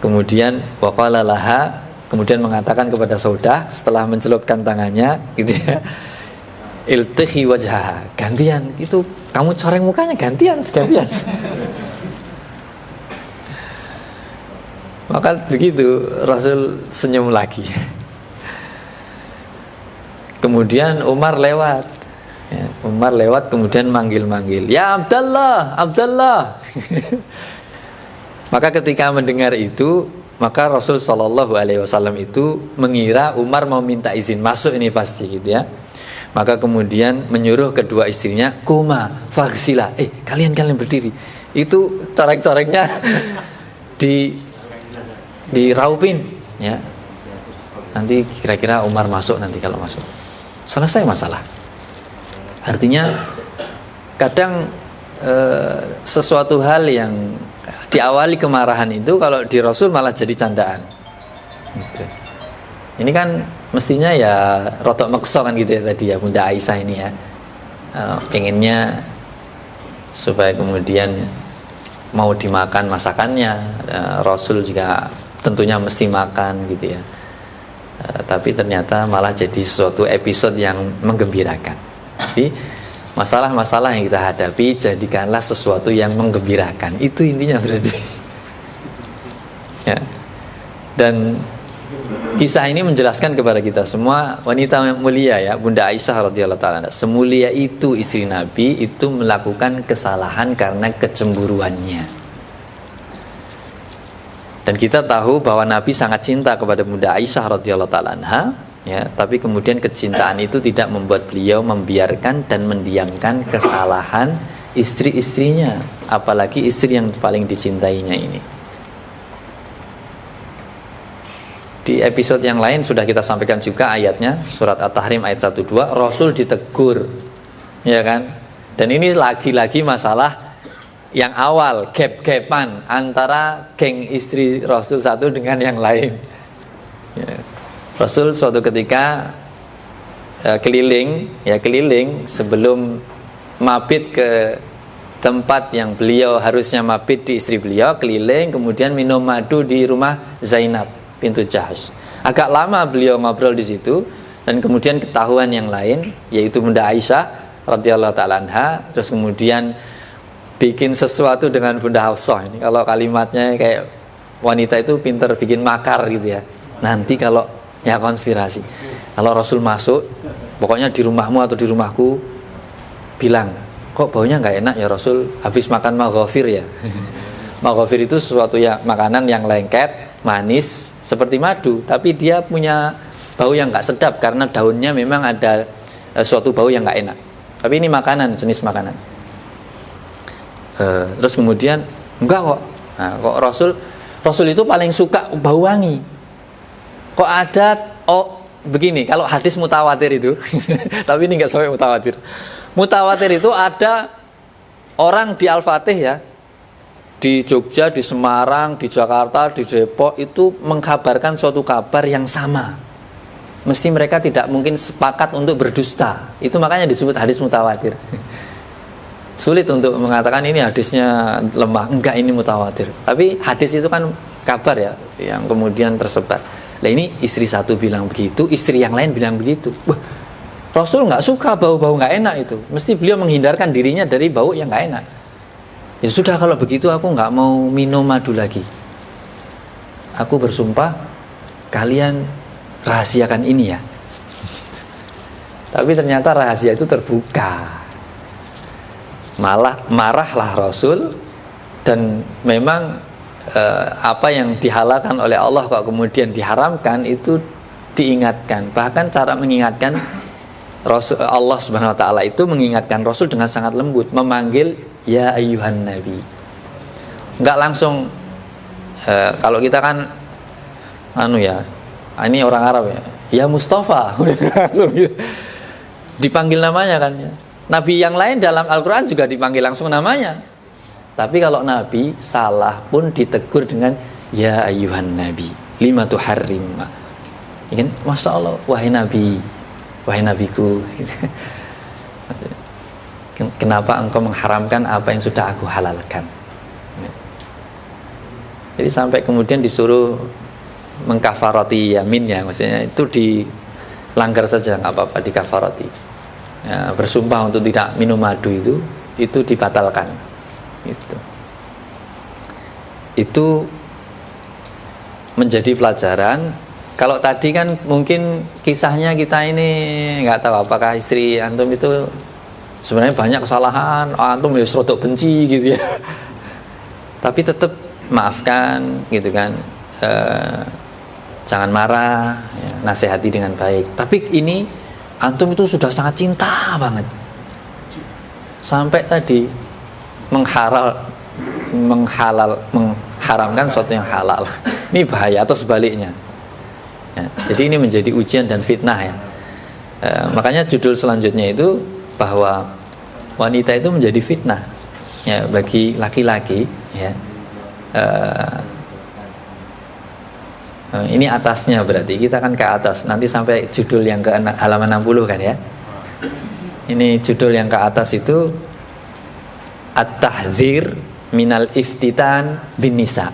Kemudian waqala laha, kemudian mengatakan kepada Saudah setelah mencelupkan tangannya gitu ya, iltihi wajhaha, gantian, itu kamu coreng mukanya, gantian. Maka begitu Rasul senyum lagi. Kemudian Umar lewat ya, kemudian manggil-manggil, ya Abdallah. Maka ketika mendengar itu, maka Rasul Shallallahu Alaihi Wasallam itu mengira Umar mau minta izin masuk ini pasti gitu ya. Maka kemudian menyuruh kedua istrinya, kuma fagsila, kalian berdiri. Itu corek-coreknya diraupin ya. Nanti kira-kira Umar masuk, nanti kalau masuk selesai masalah. Artinya kadang sesuatu hal yang diawali kemarahan itu kalau di Rasul malah jadi candaan gitu. Ini kan mestinya ya rotok mekso kan gitu ya tadi ya Bunda Aisyah ini ya, pengennya supaya kemudian mau dimakan masakannya, Rasul juga tentunya mesti makan gitu ya. Tapi ternyata malah jadi suatu episode yang menggembirakan. Jadi masalah-masalah yang kita hadapi jadikanlah sesuatu yang menggembirakan. Itu intinya berarti ya. Dan kisah ini menjelaskan kepada kita semua, wanita yang mulia ya, Bunda Aisyah radhiyallahu taala, semulia itu istri Nabi itu melakukan kesalahan karena kecemburuannya. Dan kita tahu bahwa Nabi sangat cinta kepada Bunda Aisyah radhiyallahu taala anha ya, tapi kemudian kecintaan itu tidak membuat beliau membiarkan dan mendiamkan kesalahan istri-istrinya, apalagi istri yang paling dicintainya ini. Di episode yang lain sudah kita sampaikan juga ayatnya, surat At-Tahrim ayat 1-2, Rasul ditegur ya kan. Dan ini lagi-lagi masalah yang awal, gap-gapan antara geng istri Rasul satu dengan yang lain ya. Rasul suatu ketika keliling sebelum mabit ke tempat yang beliau harusnya mabit di istri beliau, keliling kemudian minum madu di rumah Zainab bintu Jahsy. Agak lama beliau ngobrol di situ dan kemudian ketahuan yang lain, yaitu Bunda Aisyah radhiyallahu taala anha, terus kemudian bikin sesuatu dengan Bunda Hafsah. Ini kalau kalimatnya kayak wanita itu pinter bikin makar gitu ya. Nanti kalau ya konspirasi, kalau Rasul masuk, pokoknya di rumahmu atau di rumahku bilang, kok baunya nggak enak ya Rasul, habis makan maghfir ya. Maghfir itu sesuatu yang makanan yang lengket, manis seperti madu, tapi dia punya bau yang nggak sedap karena daunnya memang ada suatu bau yang nggak enak. Tapi ini makanan, jenis makanan. Terus kemudian enggak kok. Nah, kok Rasul itu paling suka bau wangi. Kok ada begini, kalau hadis mutawatir itu tapi ini enggak sampai mutawatir. Mutawatir itu ada orang di Al-Fatih ya, di Jogja, di Semarang, di Jakarta, di Depok itu mengkabarkan suatu kabar yang sama. mesti mereka tidak mungkin sepakat untuk berdusta. Itu makanya disebut hadis mutawatir. Sulit untuk mengatakan ini hadisnya lemah, enggak ini mutawatir. Tapi hadis itu kan kabar ya, yang kemudian tersebar. Nah ini istri satu bilang begitu, istri yang lain bilang begitu. Wah, Rasul nggak suka bau-bau nggak enak itu. Mesti beliau menghindarkan dirinya dari bau yang nggak enak. Ya sudah, kalau begitu aku nggak mau minum madu lagi. Aku bersumpah kalian rahasiakan ini ya. Tapi ternyata rahasia itu terbuka. Malah marahlah Rasul, dan memang apa yang dihalalkan oleh Allah kok kemudian diharamkan itu diingatkan. Bahkan cara mengingatkan Rasul, Allah Subhanahu wa taala itu mengingatkan Rasul dengan sangat lembut, memanggil ya ayyuhan nabi. Enggak langsung kalau kita kan ini orang Arab ya Mustafa langsung dipanggil namanya kan ya. Nabi yang lain dalam Al-Quran juga dipanggil langsung namanya. Tapi kalau Nabi salah pun ditegur dengan ya ayyuhan nabi lima tuharrim. Kan, Masya Allah, wahai Nabi, wahai Nabiku, kenapa engkau mengharamkan apa yang sudah aku halalkan? Jadi sampai kemudian disuruh mengkafarati yaminnya, maksudnya itu dilanggar saja, nggak apa-apa, dikafarati. Ya, bersumpah untuk tidak minum madu itu dibatalkan. Itu menjadi pelajaran. Kalau tadi kan mungkin kisahnya kita ini nggak tahu apakah istri antum itu sebenarnya banyak kesalahan, antum ya serotok benci gitu ya. Tapi tetap maafkan gitu kan, jangan marah ya, nasihati dengan baik. Tapi ini antum itu sudah sangat cinta banget sampai tadi mengharamkan sesuatu yang halal. Ini bahaya, atau sebaliknya ya, jadi ini menjadi ujian dan fitnah ya. Makanya judul selanjutnya itu bahwa wanita itu menjadi fitnah ya bagi laki-laki ya. Ini atasnya, berarti kita kan ke atas, nanti sampai judul yang ke halaman 60 kan ya. Ini judul yang ke atas itu At-Tahdzir minal iftitan bin nisa.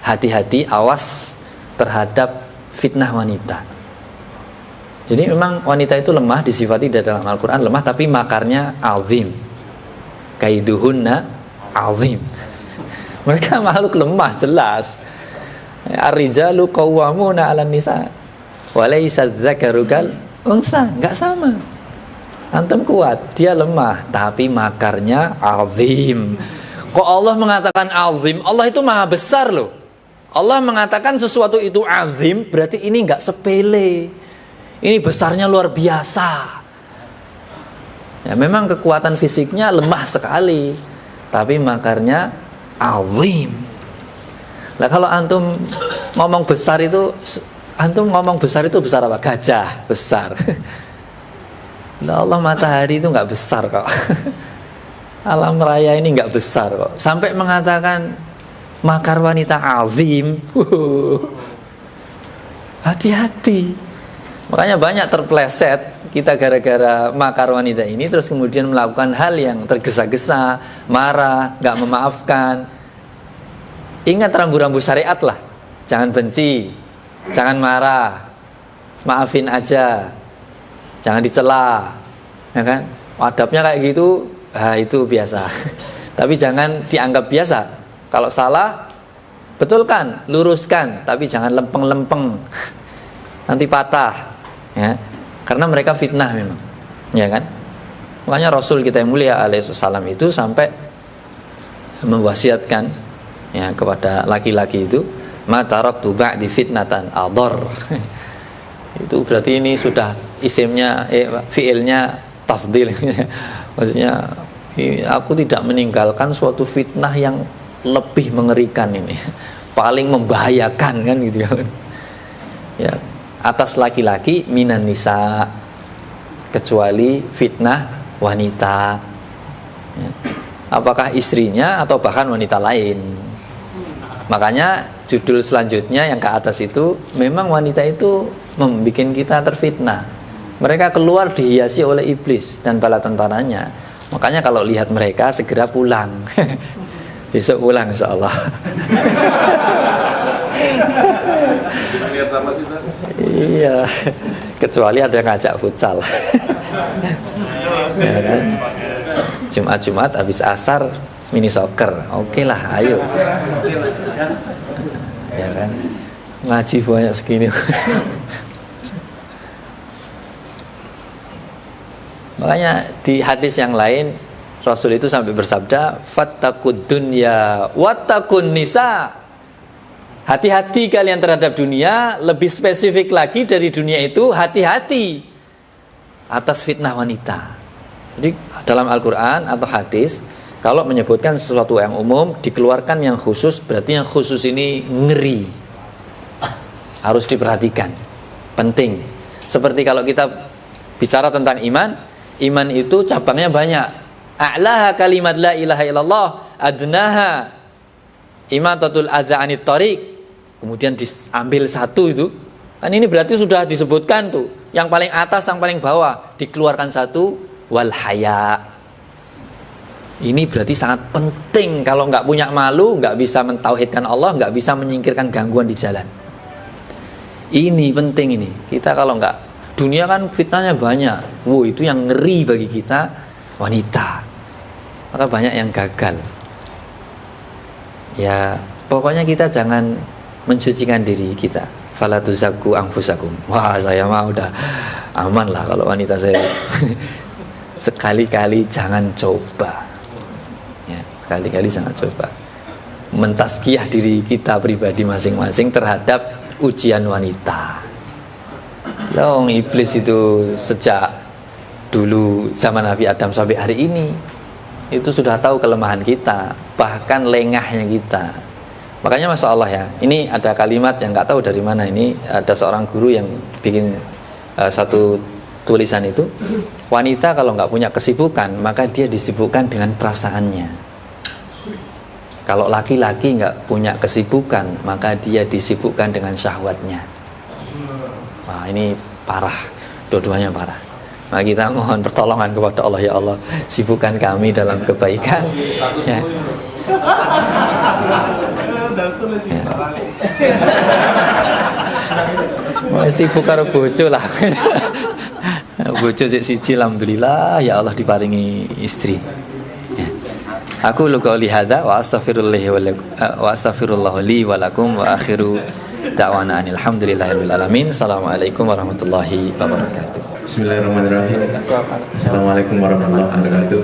Hati-hati, awas terhadap fitnah wanita. Jadi memang wanita itu lemah, disifati dalam Al-Quran lemah, tapi makarnya azim. Kaiduhunna azim. Mereka makhluk lemah jelas. Ar-rijalu qawwamuna 'alan nisa wa laysa dzakaru kal unsa. Enggak sama. Antum kuat, dia lemah, tapi makarnya azim. Kok Allah mengatakan azim? Allah itu maha besar loh. Allah mengatakan sesuatu itu azim, berarti ini enggak sepele. Ini besarnya luar biasa. Ya memang kekuatan fisiknya lemah sekali, tapi makarnya azim. Nah kalau antum ngomong besar itu besar apa? Gajah besar. Nah, Allah matahari itu nggak besar kok. Alam raya ini nggak besar kok. Sampai mengatakan makar wanita azim. Hati-hati. Makanya banyak terpleset kita gara-gara makar wanita ini, terus kemudian melakukan hal yang tergesa-gesa, marah, nggak memaafkan. Ingat rambu-rambu syariat lah. Jangan benci, jangan marah, maafin aja, jangan dicela, ya kan? Adabnya kayak gitu, itu biasa. Tapi jangan dianggap biasa. Kalau salah, betulkan, luruskan, tapi jangan lempeng-lempeng. Nanti patah, ya. Karena mereka fitnah memang, ya kan? Makanya Rasul kita yang mulia alaihissalam itu sampai mewasiatkan ya kepada laki-laki itu, ma taraktu ba'di fitnatan adhar. Itu berarti ini sudah isimnya fiilnya tafdil. Maksudnya aku tidak meninggalkan suatu fitnah yang lebih mengerikan ini, paling membahayakan kan gitu ya. Ya, atas laki-laki minan nisa, kecuali fitnah wanita. Ya. Apakah istrinya atau bahkan wanita lain. Makanya judul selanjutnya yang ke atas itu, memang wanita itu membuat kita terfitnah. Mereka keluar dihiasi oleh iblis dan bala tentaranya. Makanya kalau lihat mereka segera pulang. Besok pulang insyaallah. Iya, kecuali ada yang ngajak futsal. Ya kan? Jumat habis asar mini soccer, oke lah, ayo. Ya kan? Ngaji banyak segini. Makanya di hadis yang lain Rasul itu sampai bersabda, fattaqud dunya wattaqun nisa. Hati-hati kalian terhadap dunia, lebih spesifik lagi dari dunia itu, hati-hati atas fitnah wanita. Jadi dalam Al-Quran atau hadis, kalau menyebutkan sesuatu yang umum, dikeluarkan yang khusus, berarti yang khusus ini ngeri, harus diperhatikan, penting. Seperti kalau kita bicara tentang iman, iman itu cabangnya banyak. A'laha kalimat la ilaha illallah, adnaha imatatul adza anit thariq. Kemudian diambil satu itu, kan ini berarti sudah disebutkan tuh, yang paling atas, yang paling bawah, dikeluarkan satu, wal haya. Ini berarti sangat penting. Kalau nggak punya malu, nggak bisa mentauhidkan Allah, nggak bisa menyingkirkan gangguan di jalan. Ini penting ini. Kita kalau nggak, dunia kan fitnahnya banyak. Itu yang ngeri bagi kita, wanita. Maka banyak yang gagal. Ya, pokoknya kita jangan mensucikan diri kita. Fala tuzakku anfusakum. Wah, saya mah udah aman lah kalau wanita saya. Sekali-kali jangan coba. Ya, sekali-kali jangan coba mentazkiyah diri kita pribadi masing-masing terhadap ujian wanita. Loh, iblis itu sejak dulu zaman Nabi Adam sampai hari ini itu sudah tahu kelemahan kita, bahkan lengahnya kita. Makanya Masya Allah ya, ini ada kalimat yang nggak tahu dari mana ini, ada seorang guru yang bikin satu tulisan itu, wanita kalau nggak punya kesibukan maka dia disibukkan dengan perasaannya. Kalau laki-laki nggak punya kesibukan maka dia disibukkan dengan syahwatnya. Wah, ini parah, dua-duanya parah. Nah, kita mohon pertolongan kepada Allah, ya Allah, sibukkan kami dalam kebaikan. Ya. Sibuk karo bojo lah. Bojo siji alhamdulillah, ya Allah diparingi istri. Ya. Aku qauli hadza wa astaghfirullah li wa lakum wa akhiru da'wana alhamdulillahirabbil alamin. Assalamualaikum warahmatullahi wabarakatuh. Bismillahirrahmanirrahim. Assalamualaikum warahmatullahi wabarakatuh.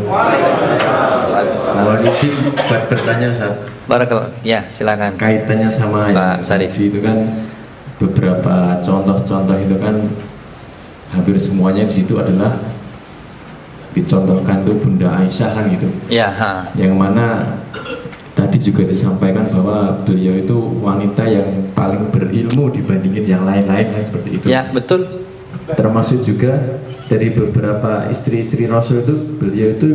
Mohon izin buat bertanya, Ustaz. Barakallah. Ya, silakan. Kaitannya sama Pak Sarif. itu kan beberapa contoh-contoh itu kan hampir semuanya di situ adalah dicontohkan tuh Bunda Aisyah kan gitu. Ya, ha. Yang mana tadi juga disampaikan bahwa beliau itu wanita yang paling berilmu dibandingin yang lain-lain kan, seperti itu. Ya, betul. Termasuk juga dari beberapa istri-istri Rasul itu, beliau itu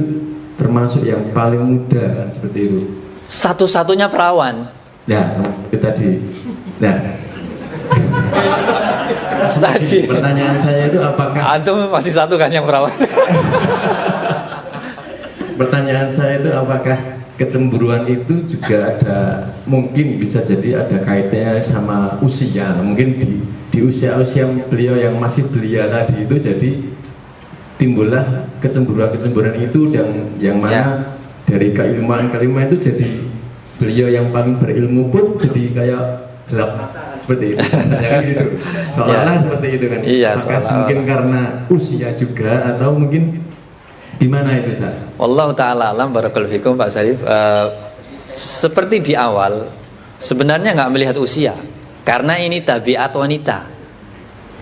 termasuk yang paling muda kan, seperti itu. Satu-satunya perawan. Ya, itu tadi. Nah, Tadi pertanyaan saya itu apakah antum masih satu kan yang perawan? Pertanyaan saya itu apakah kecemburuan itu juga ada, mungkin bisa jadi ada kaitannya sama usia. Mungkin di usia-usia beliau yang masih belia tadi itu, jadi timbullah kecemburuan itu yang mana dari keilmuan itu jadi beliau yang paling berilmu pun jadi kayak gelap seperti itu. Misalnya kan gitu. Seolah-olah seperti itu kan. Iya, apakah mungkin karena usia juga atau mungkin gimana itu, Ustaz? Wallahu ta'ala alam, barakallahu fikum Pak Sarif. Seperti di awal sebenarnya nggak melihat usia, karena ini tabiat wanita.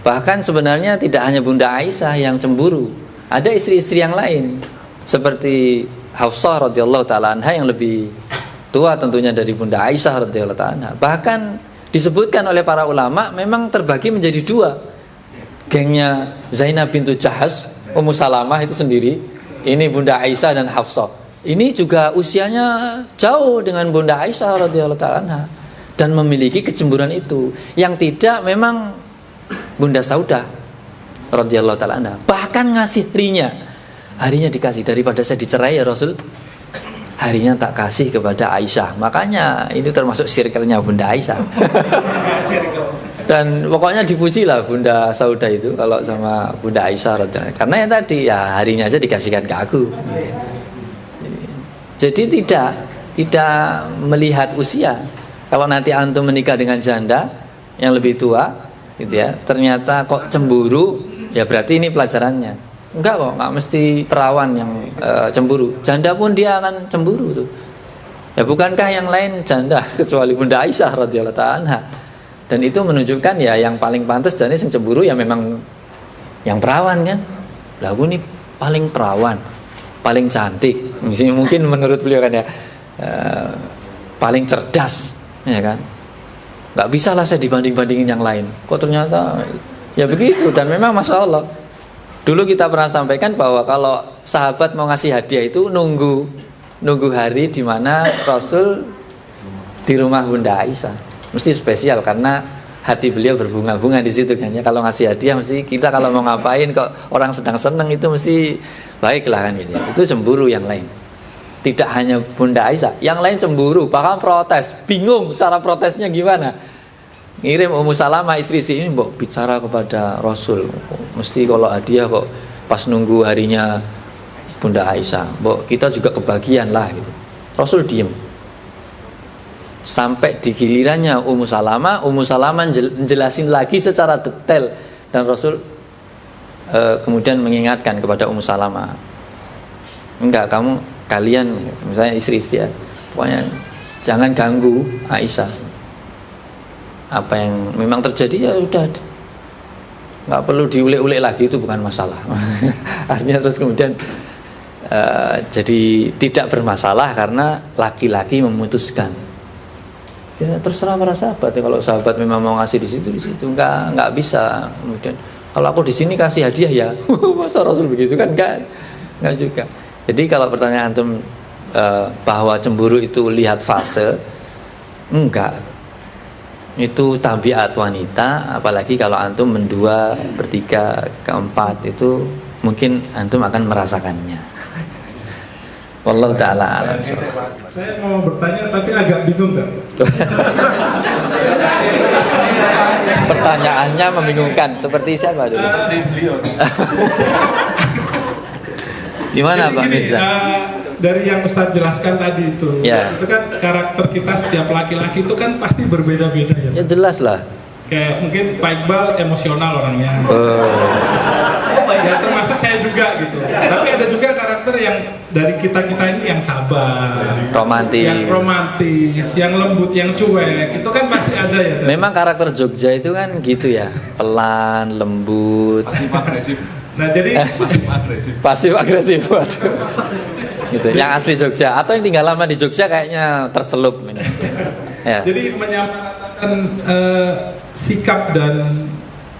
Bahkan sebenarnya tidak hanya Bunda Aisyah yang cemburu, ada istri-istri yang lain seperti Hafsah radhiyallahu ta'ala anha yang lebih tua tentunya dari Bunda Aisyah radhiyallahu ta'ala anha. Bahkan disebutkan oleh para ulama memang terbagi menjadi dua. Gengnya Zainab bintu Jahsh, Ummu Salamah itu sendiri, ini Bunda Aisyah dan Hafsah. Ini juga usianya jauh dengan Bunda Aisyah radhiyallahu ta'ala anha dan memiliki kecemburuan itu. Yang tidak memang Bunda Saudah radhiyallahu taala anha bahkan ngasih harinya dikasih, daripada saya dicerai ya Rasul, harinya tak kasih kepada Aisyah. Makanya ini termasuk circle-nya Bunda Aisyah. Dan pokoknya dipuji lah Bunda Saudah itu kalau sama Bunda Aisyah radhiyallahu anha. Karena yang tadi ya harinya aja dikasihkan ke aku. Jadi tidak melihat usia. Kalau nanti antum menikah dengan janda yang lebih tua, gitu ya, ternyata kok cemburu, ya berarti ini pelajarannya. Enggak kok, enggak mesti perawan yang cemburu. Janda pun dia akan cemburu tuh. Ya bukankah yang lain janda kecuali Bunda Aisyah radhiyallahu anha. Dan itu menunjukkan ya yang paling pantas jadi yang cemburu ya memang yang perawan kan. Lah aku ini paling perawan, paling cantik. Mungkin menurut beliau kan ya paling cerdas, ya kan. Enggak bisa lah saya dibanding-bandingin yang lain. Kok ternyata ya begitu. Dan memang Masya Allah, dulu kita pernah sampaikan bahwa kalau sahabat mau ngasih hadiah itu nunggu hari di mana Rasul di rumah Bunda Aisyah. Mesti spesial karena hati beliau berbunga-bunga di situ kan ya. Kalau ngasih hadiah mesti kita kalau mau ngapain kok orang sedang seneng itu mesti baiklah kan gitu. Itu cemburu yang lain. Tidak hanya Bunda Aisyah, yang lain cemburu, bahkan protes, bingung cara protesnya gimana. Ngirim Ummu Salamah istri ini mbok bicara kepada Rasul. Mesti kalau hadiah kok pas nunggu harinya Bunda Aisyah, mbok kita juga kebagian lah gitu. Rasul diem. Sampai di gilirannya Ummu Salamah menjelasin lagi secara detail dan Rasul kemudian mengingatkan kepada Ummu Salamah, enggak, kalian misalnya istri-istri ya, pokoknya jangan ganggu Aisyah. Apa yang memang terjadi ya udah, nggak perlu diulik-ulik lagi, itu bukan masalah. Artinya terus kemudian jadi tidak bermasalah karena laki-laki memutuskan. Ya terserah para sahabat ya, kalau sahabat memang mau ngasih di situ nggak bisa. Kemudian kalau aku di sini kasih hadiah ya, masa Rasul begitu kan nggak juga. Jadi kalau pertanyaan antum bahwa cemburu itu lihat fase, enggak. Itu tabiat wanita, apalagi kalau antum mendua, bertiga, keempat, itu mungkin antum akan merasakannya. Wallahu ta'ala alam. Saya mau bertanya tapi agak bingung kan? Pertanyaannya membingungkan. Seperti siapa dulu? Gimana Pak Mirza? Dari yang Ustadz jelaskan tadi itu, itu kan karakter kita setiap laki-laki itu kan pasti berbeda-beda ya. Ya jelas lah. Kayak mungkin Pak Iqbal emosional orangnya. Ya termasuk saya juga gitu. Tapi ada juga karakter yang dari kita ini yang sabar, romantis, yang lembut, yang cuek. Itu kan pasti ada ya. Memang karakter Jogja itu kan gitu ya, pelan, lembut. Pasif agresif. Nah jadi pasif agresif. Waduh. Gitu. Yang asli Jogja atau yang tinggal lama di Jogja kayaknya tercelup ini. Ya. Jadi menyampaikan sikap dan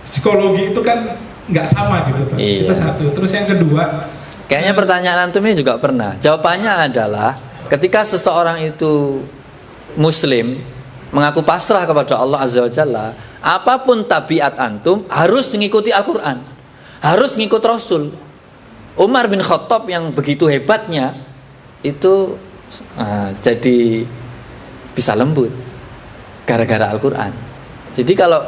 psikologi itu kan nggak sama gitu, iya. Itu satu. Terus yang kedua, kayaknya pertanyaan antum ini juga pernah. Jawabannya adalah ketika seseorang itu Muslim mengaku pasrah kepada Allah Azza wa Jalla, apapun tabiat antum harus mengikuti Al-Quran, harus mengikut Rasul. Umar bin Khattab yang begitu hebatnya itu jadi bisa lembut gara-gara Al-Quran. Jadi kalau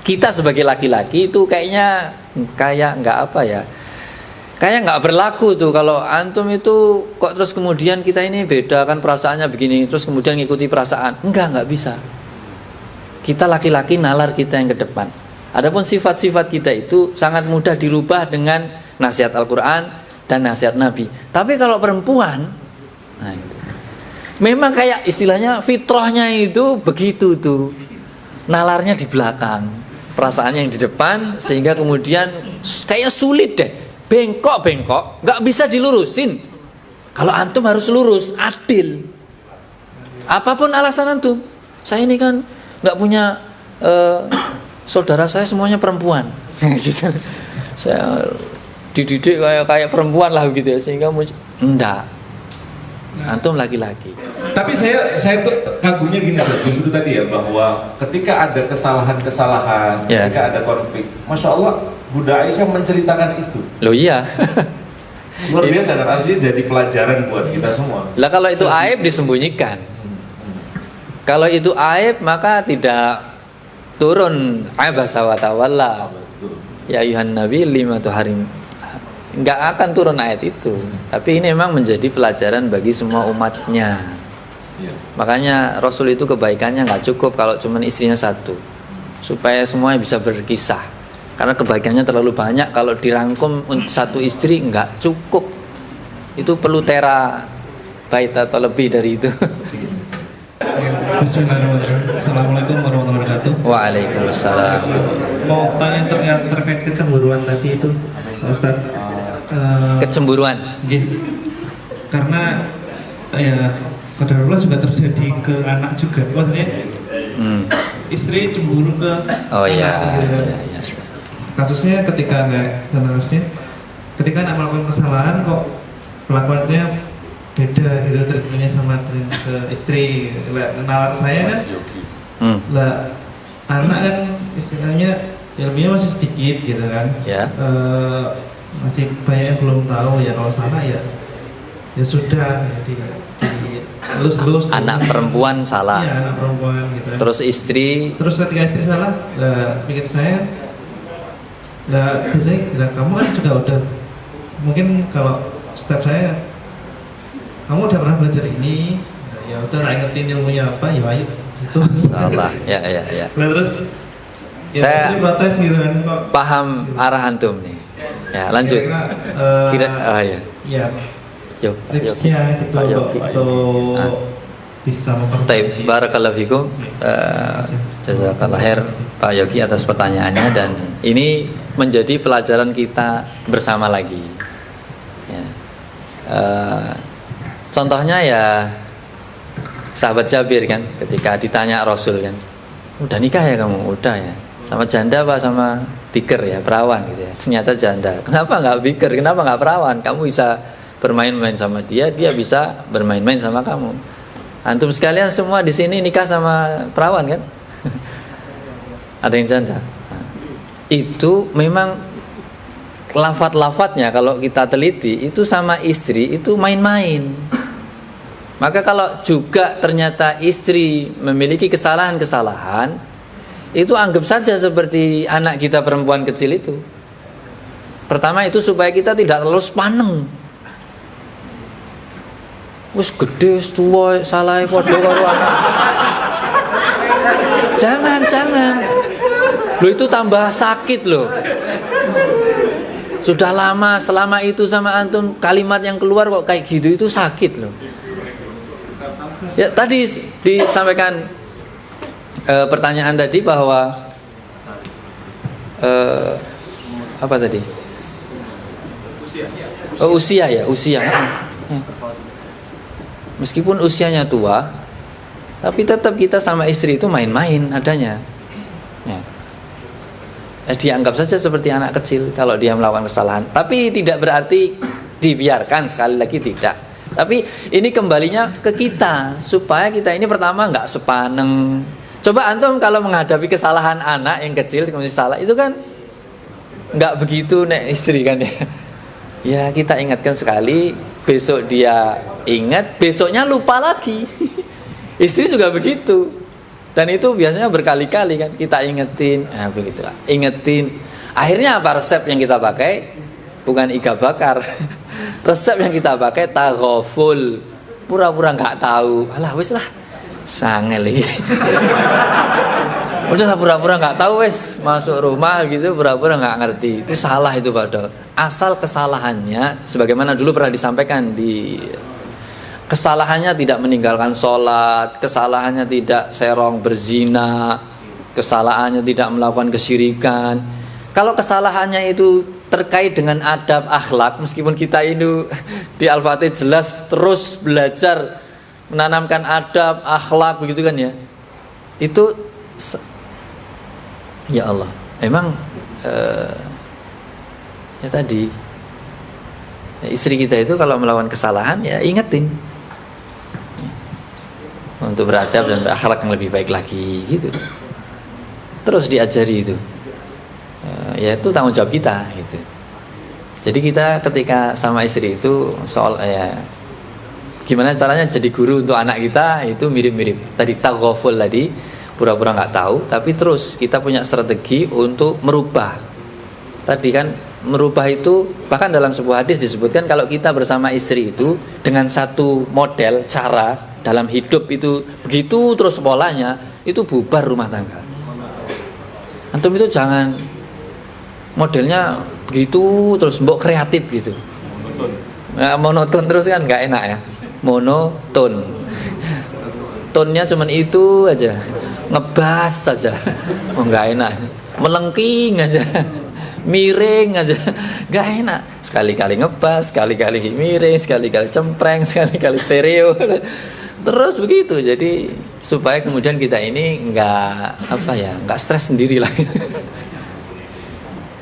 kita sebagai laki-laki itu kayaknya kayak nggak berlaku tuh kalau antum itu kok terus kemudian kita ini beda kan perasaannya begini terus kemudian ngikuti perasaan. Nggak bisa. Kita laki-laki nalar kita yang ke depan. Adapun sifat-sifat kita itu sangat mudah dirubah dengan nasihat Al-Quran dan nasihat Nabi. Tapi kalau perempuan, nah itu. Memang kayak istilahnya fitrahnya itu begitu tuh, nalarnya di belakang, perasaannya yang di depan, sehingga kemudian kayaknya sulit deh, bengkok, nggak bisa dilurusin. Kalau antum harus lurus, adil. Apapun alasan antum, saya ini kan nggak punya saudara saya semuanya perempuan, gitu. Saya dididik kayak perempuan lah gitu ya, sehingga enggak, antum laki-laki. Tapi saya tuh kagumnya gini loh, justru tadi ya, bahwa ketika ada kesalahan-kesalahan, ketika ada konflik, Masya Allah, Bunda Aisyah menceritakan itu. Loh iya. Luar biasa kan, artinya jadi pelajaran buat kita semua. Lah kalau itu aib disembunyikan. Kalau itu aib maka tidak turun abasa wa tawalla. Ya ayuhan nabi lima tuharim. Enggak akan turun ayat itu. Tapi ini memang menjadi pelajaran bagi semua umatnya. Makanya Rasul itu kebaikannya nggak cukup kalau cuma istrinya satu, supaya semuanya bisa berkisah. Karena kebaikannya terlalu banyak, kalau dirangkum untuk satu istri nggak cukup. Itu perlu terabyte atau lebih dari itu. Bismillahirrahmanirrahim. Assalamualaikum warahmatullahi wabarakatuh. Waalaikumsalam. Mau tanya terkait kecemburuan tadi itu, Ustaz. Kecemburuan. Karena ya qadarullah juga terjadi ke anak juga, maksudnya istri cemburu ke anak gitu. Ya. Kasusnya ketika anak melakukan kesalahan kok pelakuannya beda gitu treatmentnya sama ke istri. Nalar saya kan lah, anak kan istilahnya ilmunya masih sedikit gitu kan, masih banyak yang belum tahu ya, kalau salah ya sudah lulus anak perempuan salah. Iya, anak perempuan gitu. Terus ketika istri salah, pikir saya biasanya kamu kan juga udah, mungkin kalau step saya, kamu udah pernah belajar ini, ya udah tak ingetin ilmunya apa, ya ayo itu salah. Ya. Nah, terus saya protes gitu kan, kok paham arah antum nih. Ya, lanjut. Ya Yuk. tipsnya gitu untuk bisa memperbaiki. Barakallahu fikum. Jazakallah khair Pak Yogi atas pertanyaannya, dan ini menjadi pelajaran kita bersama lagi. Ya. Contohnya ya sahabat Jabir kan, ketika ditanya Rasul kan, udah nikah ya kamu? Udah ya. Sama janda apa sama biker ya, perawan gitu ya. Ternyata janda. Kenapa nggak biker? Kenapa nggak perawan? Kamu bisa bermain-main sama dia, dia bisa bermain-main sama kamu. Antum sekalian semua di sini nikah sama perawan kan? Ada yang janda. Itu memang lafat-lafatnya kalau kita teliti itu sama istri itu main-main. Maka kalau juga ternyata istri memiliki kesalahan-kesalahan, itu anggap saja seperti anak kita perempuan kecil itu. Pertama itu supaya kita tidak terlalu sepaneng. Wis gede, wis tua, salah padha karo anak. Jangan. Loh itu tambah sakit loh. Sudah lama selama itu sama antum, kalimat yang keluar kok kayak gitu, itu sakit loh. Ya tadi disampaikan pertanyaan tadi bahwa apa tadi? Usia. Meskipun usianya tua, tapi tetap kita sama istri itu main-main adanya. Dianggap saja seperti anak kecil kalau dia melakukan kesalahan. Tapi tidak berarti dibiarkan, sekali lagi tidak. Tapi ini kembalinya ke kita, supaya kita ini pertama nggak sepaneng. Coba antum kalau menghadapi kesalahan anak yang kecil, kemudian salah, itu kan nggak begitu nek istri kan ya. Ya kita ingatkan sekali, besok dia ingat, besoknya lupa lagi. Istri juga begitu. Dan itu biasanya berkali-kali kan kita ingetin, begitu. Ingetin. Akhirnya apa resep yang kita pakai? Bukan iga bakar. Resep yang kita pakai taghaful. Pura-pura nggak tahu. Alah wis lah. Sangel iki. Udahlah pura-pura nggak tahu wis, masuk rumah gitu pura-pura nggak ngerti. Itu salah itu padahal. Asal kesalahannya sebagaimana dulu pernah disampaikan di kesalahannya tidak meninggalkan sholat, kesalahannya tidak serong berzina, kesalahannya tidak melakukan kesyirikan. Kalau kesalahannya itu terkait dengan adab akhlak, meskipun kita ini di Al-Fatih jelas terus belajar menanamkan adab akhlak begitu kan ya, itu ya Allah emang ya tadi istri kita itu kalau melakukan kesalahan ya ingetin. untuk beradab dan berakhlak yang lebih baik lagi gitu. Terus diajari itu. Ya itu tanggung jawab kita gitu. Jadi kita ketika sama istri itu soal gimana caranya jadi guru untuk anak kita itu mirip-mirip. Tadi taghaful tadi, pura-pura nggak tahu, tapi terus kita punya strategi untuk merubah. Tadi kan merubah itu bahkan dalam sebuah hadis disebutkan kalau kita bersama istri itu dengan satu model cara dalam hidup itu begitu terus polanya itu bubar rumah tangga. Antum itu jangan modelnya begitu terus mbok kreatif gitu. Monoton terus kan nggak enak ya. Monoton. Tonnya cuman itu aja. Ngebas saja. Oh nggak enak. Melengking aja. Miring aja. Nggak enak. Sekali-kali ngebas, sekali-kali miring, sekali-kali cempreng, sekali-kali stereo. Terus begitu. Jadi supaya kemudian kita ini nggak stres sendiri lah.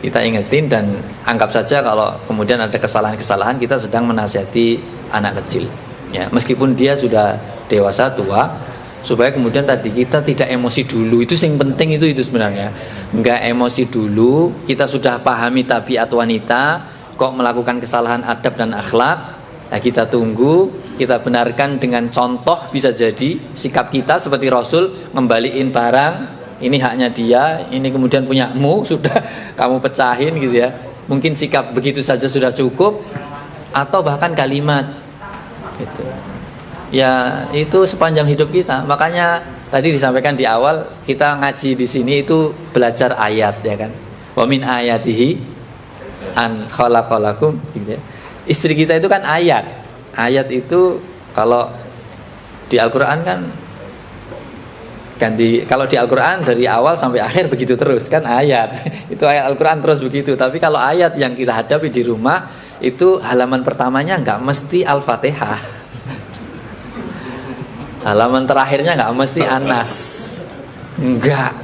Kita ingetin dan anggap saja kalau kemudian ada kesalahan-kesalahan kita sedang menasihati anak kecil ya, meskipun dia sudah dewasa tua, supaya kemudian tadi kita tidak emosi dulu. Itu yang penting itu sebenarnya, nggak emosi dulu. Kita sudah pahami tabiat wanita kok melakukan kesalahan adab dan akhlak, nah, kita tunggu, kita benarkan dengan contoh. Bisa jadi sikap kita seperti Rasul ngembaliin barang, ini haknya dia, ini kemudian punyamu, sudah kamu pecahin gitu ya. Mungkin sikap begitu saja sudah cukup, atau bahkan kalimat gitu. Ya itu sepanjang hidup kita. Makanya tadi disampaikan di awal, kita ngaji di sini itu belajar ayat ya kan. Wa min ayatihi an khalaqalakum gitu ya. Istri kita itu kan ayat. Ayat itu kalau di Al-Qur'an kan kalau di Al-Quran dari awal sampai akhir begitu terus kan ayat. Itu ayat Al-Quran terus begitu. Tapi kalau ayat yang kita hadapi di rumah itu halaman pertamanya nggak mesti Al-Fatihah, halaman terakhirnya nggak mesti Anas, enggak,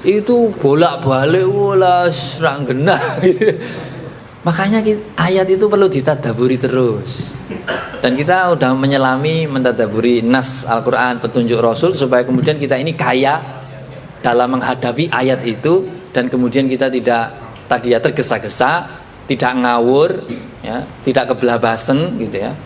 itu bolak-balik serang genah gitu. Makanya ayat itu perlu ditadaburi terus. Dan kita udah menyelami mentadaburi nas Al-Quran, petunjuk Rasul, supaya kemudian kita ini kaya dalam menghadapi ayat itu. Dan kemudian kita tidak tadi ya tergesa-gesa, tidak ngawur ya, tidak kebelabasan gitu ya.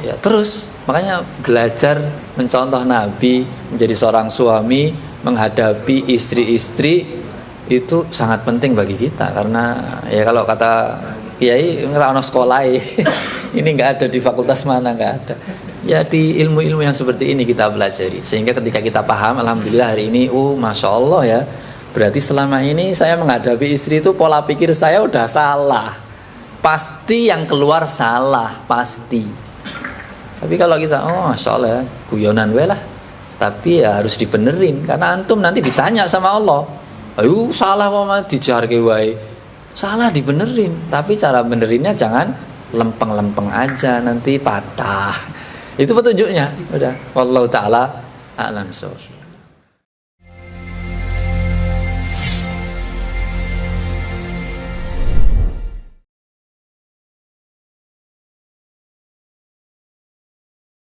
Ya terus makanya belajar mencontoh Nabi menjadi seorang suami, menghadapi istri-istri itu sangat penting bagi kita. Karena ya kalau kata Kiai nggak ono sekolah ini nggak ada di fakultas mana, nggak ada ya, di ilmu-ilmu yang seperti ini kita pelajari, sehingga ketika kita paham, alhamdulillah hari ini masya Allah ya, berarti selama ini saya menghadapi istri itu pola pikir saya udah salah, pasti yang keluar salah pasti. Tapi kalau kita masya Allah ya, guyonan we lah, tapi ya harus dibenerin, karena antum nanti ditanya sama Allah, ayo salah kok dijarke wae. Salah dibenerin, tapi cara benerinnya jangan lempeng-lempeng aja, nanti patah. Itu petunjuknya. Udah, wallahu taala a'lam.